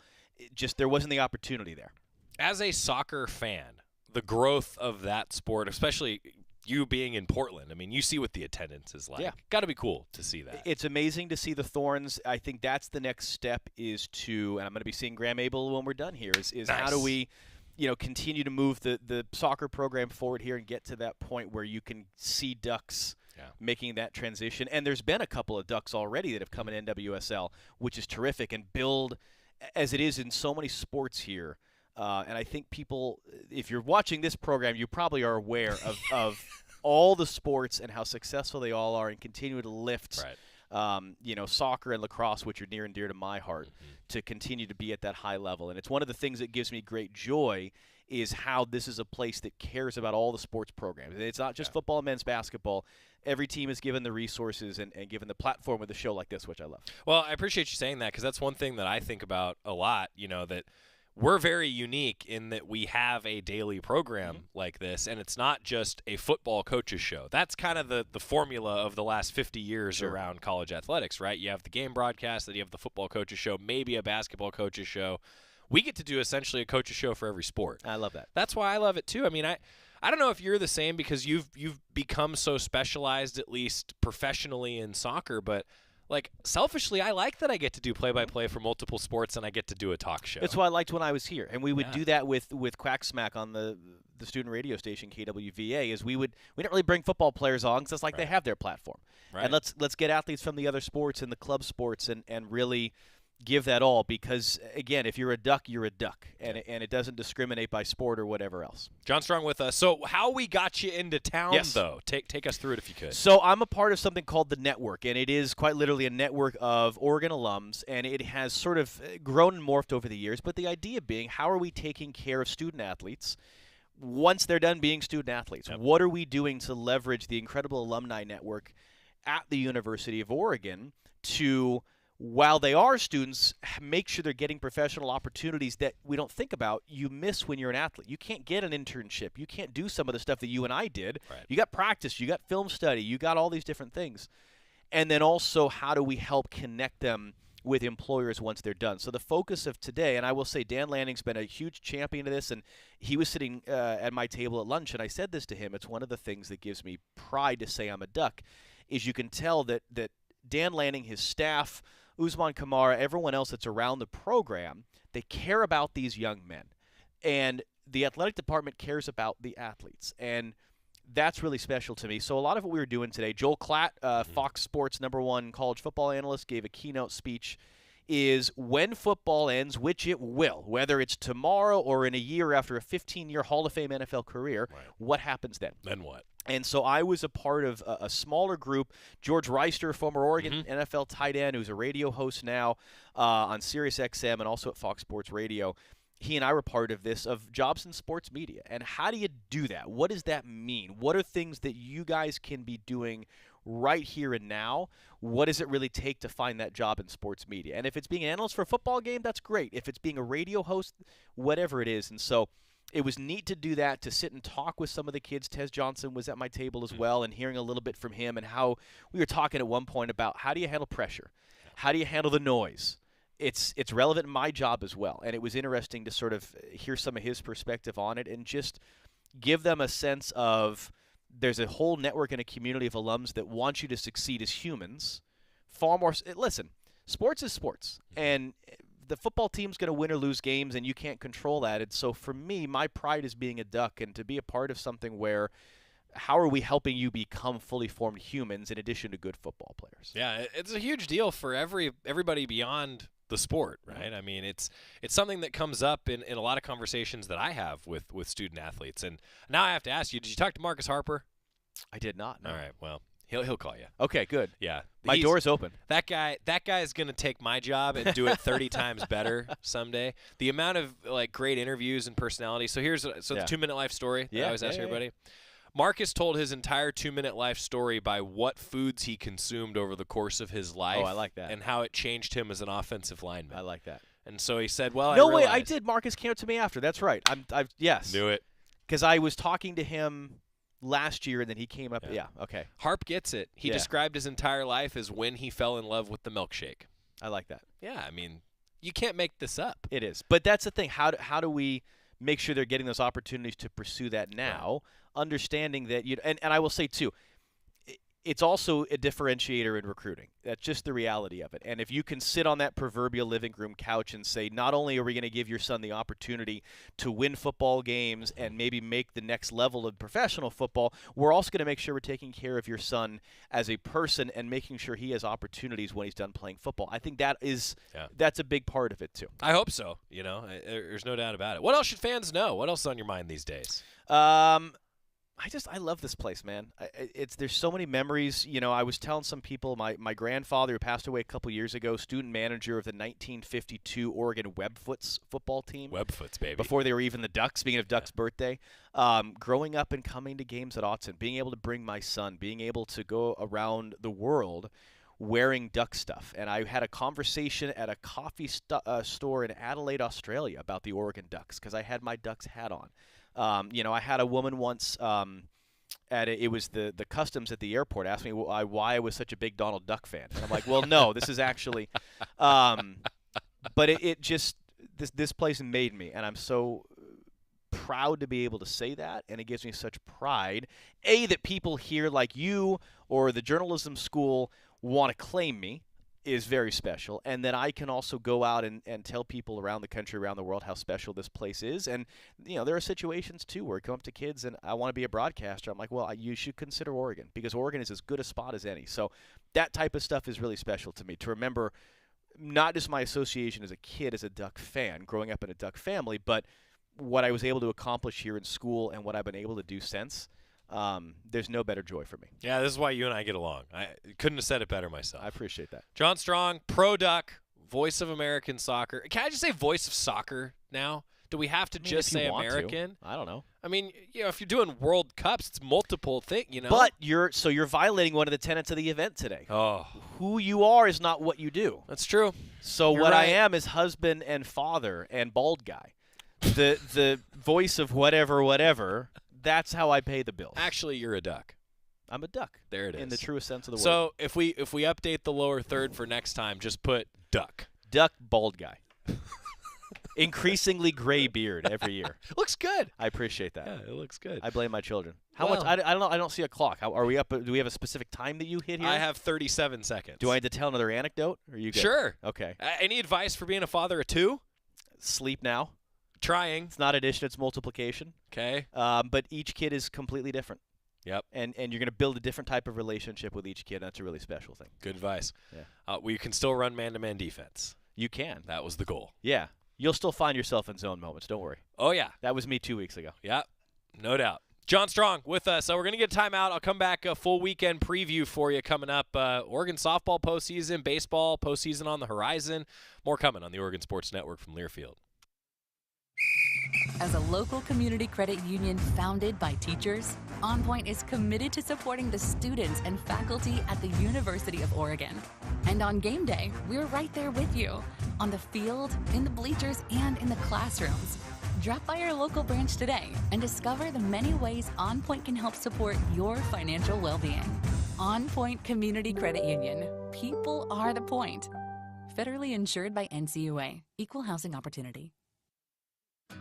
just there wasn't the opportunity there. As a soccer fan, the growth of that sport, especially you being in Portland, I mean, you see what the attendance is like. Yeah. Got to be cool to see that. It's amazing to see the Thorns. I think that's the next step is to, and I'm going to be seeing Graham Abel when we're done here, is Nice. how do we, continue to move the soccer program forward here and get to that point where you can see Ducks making that transition. And there's been a couple of Ducks already that have come in NWSL, which is terrific, and build, as it is in so many sports here. And I think people, if you're watching this program, you probably are aware of all the sports and how successful they all are and continue to lift, soccer and lacrosse, which are near and dear to my heart, to continue to be at that high level. And it's one of the things that gives me great joy is how this is a place that cares about all the sports programs. It's not just football and men's basketball. Every team is given the resources and given the platform with a show like this, which I love. Well, I appreciate you saying that because that's one thing that I think about a lot, that we're very unique in that we have a daily program like this, and it's not just a football coaches show. That's kind of the formula of the last 50 years around college athletics, right? You have the game broadcast, then you have the football coaches show, maybe a basketball coaches show. We get to do essentially a coaches show for every sport. I love that. That's why I love it too. I mean, I don't know if you're the same because you've become so specialized, at least professionally in soccer, but selfishly, I like that I get to do play-by-play for multiple sports and I get to do a talk show. That's what I liked when I was here. And we would do that with Quack Smack on the student radio station, KWVA, is we didn't really bring football players on because it's like they have their platform. Right. And let's get athletes from the other sports and the club sports and really give that all because, again, if you're a Duck, you're a Duck. And it doesn't discriminate by sport or whatever else. John Strong with us. So how we got you into town, though? Take us through it if you could. So I'm a part of something called The Network, and it is quite literally a network of Oregon alums, and it has sort of grown and morphed over the years. But the idea being, how are we taking care of student-athletes once they're done being student-athletes? Yep. What are we doing to leverage the incredible alumni network at the University of Oregon to, while they are students, make sure they're getting professional opportunities that we don't think about you miss when you're an athlete. You can't get an internship. You can't do some of the stuff that you and I did. Right. You got practice. You got film study. You got all these different things. And then also, how do we help connect them with employers once they're done? So the focus of today, and I will say Dan Lanning's been a huge champion of this, and he was sitting at my table at lunch, and I said this to him. It's one of the things that gives me pride to say I'm a Duck, is you can tell that Dan Lanning, his staff, Usman Kamara, everyone else that's around the program, they care about these young men. And the athletic department cares about the athletes. And that's really special to me. So a lot of what we were doing today, Joel Klatt, Fox Sports #1 college football analyst, gave a keynote speech, is when football ends, which it will, whether it's tomorrow or in a year after a 15-year Hall of Fame NFL career, what happens then? Then what? And so I was a part of a smaller group. George Reister, former Oregon NFL tight end, who's a radio host now on Sirius XM and also at Fox Sports Radio. He and I were part of this, of jobs in sports media. And how do you do that? What does that mean? What are things that you guys can be doing right here and now? What does it really take to find that job in sports media? And if it's being an analyst for a football game, that's great. If it's being a radio host, whatever it is. And so it was neat to do that, to sit and talk with some of the kids. Tez Johnson was at my table as well, and hearing a little bit from him and how we were talking at one point about how do you handle pressure? How do you handle the noise? It's relevant in my job as well, and it was interesting to sort of hear some of his perspective on it and just give them a sense of there's a whole network and a community of alums that want you to succeed as humans. Far more – listen, sports is sports, and the football team's going to win or lose games, and you can't control that. And so for me, my pride is being a Duck and to be a part of something where how are we helping you become fully formed humans in addition to good football players? Yeah, it's a huge deal for everybody beyond the sport, right? I mean, it's something that comes up in a lot of conversations that I have with student athletes. And now I have to ask you, did you talk to Marcus Harper? I did not, no. All right, well, He'll call you. Okay, good. Yeah. My door's open. That guy is going to take my job and do it 30 times better someday. The amount of great interviews and personality. So here's the 2-minute life story that I always ask everybody. Marcus told his entire 2-minute life story by what foods he consumed over the course of his life. Oh, I like that. And how it changed him as an offensive lineman. I like that. And so he said, well, No, wait, I did. Marcus came up to me after. That's right. Yes. Knew it. Because I was talking to him last year, and then he came up. Yeah, okay. Harp gets it. He described his entire life as when he fell in love with the milkshake. I like that. Yeah, I mean, you can't make this up. It is. But that's the thing. How do we make sure they're getting those opportunities to pursue that now, understanding that and I will say, too, it's also a differentiator in recruiting. That's just the reality of it. And if you can sit on that proverbial living room couch and say, not only are we going to give your son the opportunity to win football games and maybe make the next level of professional football, we're also going to make sure we're taking care of your son as a person and making sure he has opportunities when he's done playing football. I think that's a big part of it, too. I hope so. There's no doubt about it. What else should fans know? What else is on your mind these days? I love this place, man. There's so many memories. I was telling some people, my grandfather, who passed away a couple years ago, student manager of the 1952 Oregon Webfoots football team. Webfoots, baby. Before they were even the Ducks, speaking of Ducks' birthday. Growing up and coming to games at Autzen, being able to bring my son, being able to go around the world wearing Duck stuff. And I had a conversation at a coffee store in Adelaide, Australia about the Oregon Ducks because I had my Ducks hat on. I had a woman once it was the customs at the airport asked me why I was such a big Donald Duck fan. And I'm like, well, no, this is actually but it just this place made me, and I'm so proud to be able to say that, and it gives me such pride, that people here like you or the journalism school want to claim me. Is very special, and then I can also go out and tell people around the country, around the world, how special this place is. And there are situations too where I come up to kids and I want to be a broadcaster. I'm like, well, you should consider Oregon because Oregon is as good a spot as any. So that type of stuff is really special to me, to remember not just my association as a kid as a Duck fan, growing up in a Duck family, but what I was able to accomplish here in school and what I've been able to do since. There's no better joy for me. Yeah, this is why you and I get along. I couldn't have said it better myself. I appreciate that. John Strong, pro Duck, voice of American soccer. Can I just say voice of soccer now? Do we have to just say American? I don't know. I mean, if you're doing World Cups, it's multiple things, But you're violating one of the tenets of the event today. Oh. Who you are is not what you do. That's true. So what I am is husband and father and bald guy. The voice of whatever. That's how I pay the bills. Actually, you're a Duck. I'm a Duck. There it is. In the truest sense of the word. So if we update the lower third for next time, just put Duck. Duck, bald guy. Increasingly gray beard every year. Looks good. I appreciate that. Yeah, it looks good. I blame my children. How much? I don't know. I don't see a clock. How are we up? Do we have a specific time that you hit here? I have 37 seconds. Do I need to tell another anecdote? Or are you good? Sure. Okay. Any advice for being a father of two? Sleep now. Trying. It's not addition, it's multiplication. Okay. But each kid is completely different. Yep. And you're going to build a different type of relationship with each kid. That's a really special thing. Good advice. Yeah. We can still run man-to-man defense. You can. That was the goal. Yeah. You'll still find yourself in zone moments. Don't worry. Oh, yeah. That was me 2 weeks ago. Yep. No doubt. John Strong with us. So we're going to get a timeout. I'll come back, a full weekend preview for you coming up. Oregon softball postseason, baseball postseason on the horizon. More coming on the Oregon Sports Network from Learfield. As a local community credit union founded by teachers, OnPoint is committed to supporting the students and faculty at the University of Oregon. And on game day, we're right there with you, on the field, in the bleachers, and in the classrooms. Drop by our local branch today and discover the many ways OnPoint can help support your financial well-being. OnPoint Community Credit Union. People are the point. Federally insured by NCAA. Equal housing opportunity.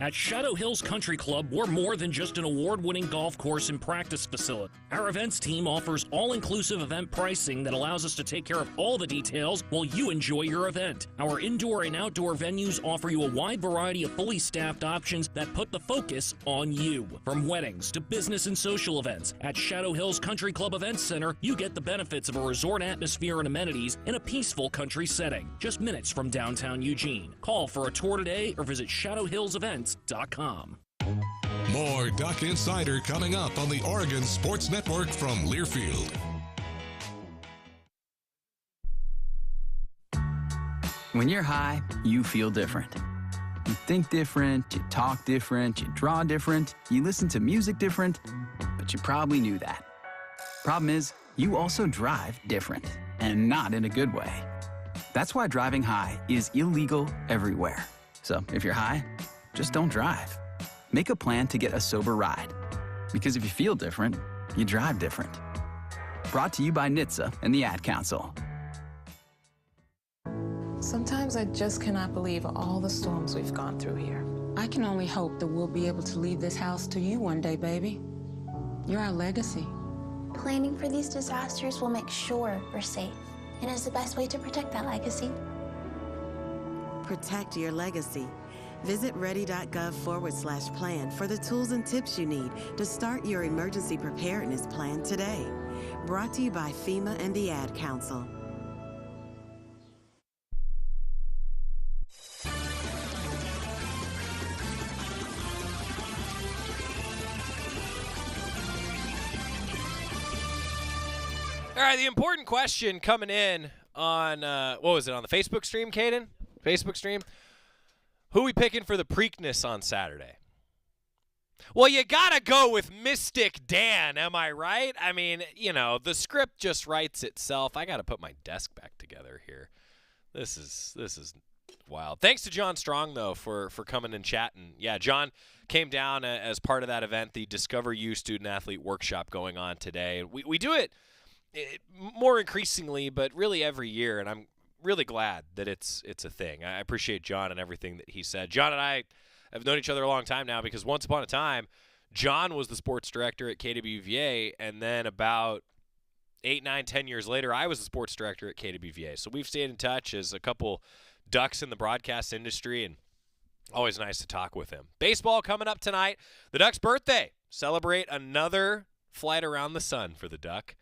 At Shadow Hills Country Club, we're more than just an award-winning golf course and practice facility. Our events team offers all-inclusive event pricing that allows us to take care of all the details while you enjoy your event. Our indoor and outdoor venues offer you a wide variety of fully staffed options that put the focus on you. From weddings to business and social events, at Shadow Hills Country Club Events Center, you get the benefits of a resort atmosphere and amenities in a peaceful country setting, just minutes from downtown Eugene. Call for a tour today or visit shadowhillsevents.com. More Duck Insider coming up on the Oregon Sports Network from Learfield. When you're high, you feel different. You think different, you talk different, you draw different, you listen to music different, but you probably knew that. Problem is, you also drive different, and not in a good way. That's why driving high is illegal everywhere. So if you're high, just don't drive. Make a plan to get a sober ride. Because if you feel different, you drive different. Brought to you by NHTSA and the Ad Council. Sometimes I just cannot believe all the storms we've gone through here. I can only hope that we'll be able to leave this house to you one day, baby. You're our legacy. Planning for these disasters will make sure we're safe, and is the best way to protect that legacy. Protect your legacy. Visit ready.gov/plan for the tools and tips you need to start your emergency preparedness plan today. Brought to you by FEMA and the Ad Council. All right, the important question coming in on, what was it, on the Facebook stream, Caden? Facebook stream? Who we picking for the Preakness on Saturday? Well, you got to go with Mystic Dan, am I right? I mean, you know, the script just writes itself. I got to put my desk back together here. This is wild. Thanks to John Strong, though, for coming and chatting. Yeah, John came down as part of that event, the Discover You Student-Athlete Workshop going on today. We do it more increasingly, but really every year, and I'm really glad that it's a thing. I appreciate John and everything that he said. John and I have known each other a long time now because once upon a time, John was the sports director at KWVA, and then about 8, 9, 10 years later, I was the sports director at KWVA. So we've stayed in touch as a couple ducks in the broadcast industry, and always nice to talk with him. Baseball coming up tonight. The Ducks' birthday. Celebrate another flight around the sun for the Duck.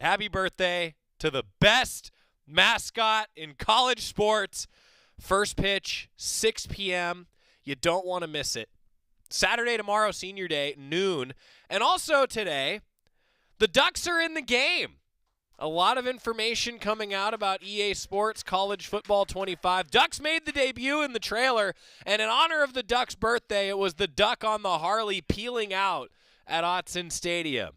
Happy birthday to the best mascot in college sports. First pitch, 6 p.m. You don't want to miss it. Saturday, tomorrow, senior day, noon. And also today, the Ducks are in the game. A lot of information coming out about EA Sports College Football 25. Ducks made the debut in the trailer, and in honor of the Ducks' birthday, it was the Duck on the Harley peeling out at Autzen Stadium.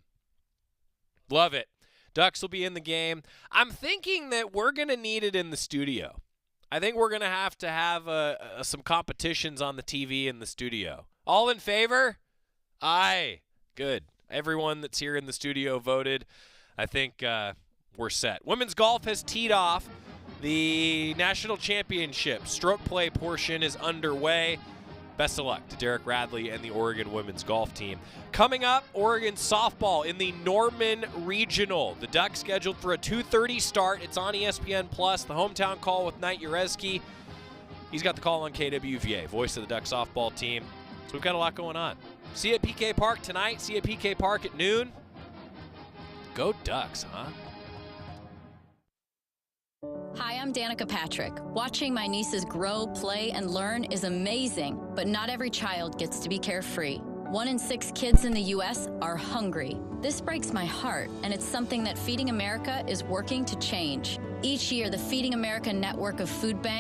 Love it. Ducks will be in the game. I'm thinking that we're going to need it in the studio. I think we're going to have some competitions on the TV in the studio. All in favor? Aye. Good. Everyone that's here in the studio voted. I think we're set. Women's golf has teed off. The national championship stroke play portion is underway. Best of luck to Derek Radley and the Oregon women's golf team. Coming up, Oregon softball in the Norman Regional. The Ducks scheduled for a 2:30 start. It's on ESPN+. The hometown call with Knight Urezki. He's got the call on KWVA, voice of the Ducks softball team. So we've got a lot going on. See you at PK Park tonight. See you at PK Park at noon. Go Ducks, huh? Hi, I'm Danica Patrick. Watching my nieces grow, play, and learn is amazing, but not every child gets to be carefree. 1 in 6 kids in the U.S. are hungry. This breaks my heart, and it's something that Feeding America is working to change. Each year, the Feeding America network of food banks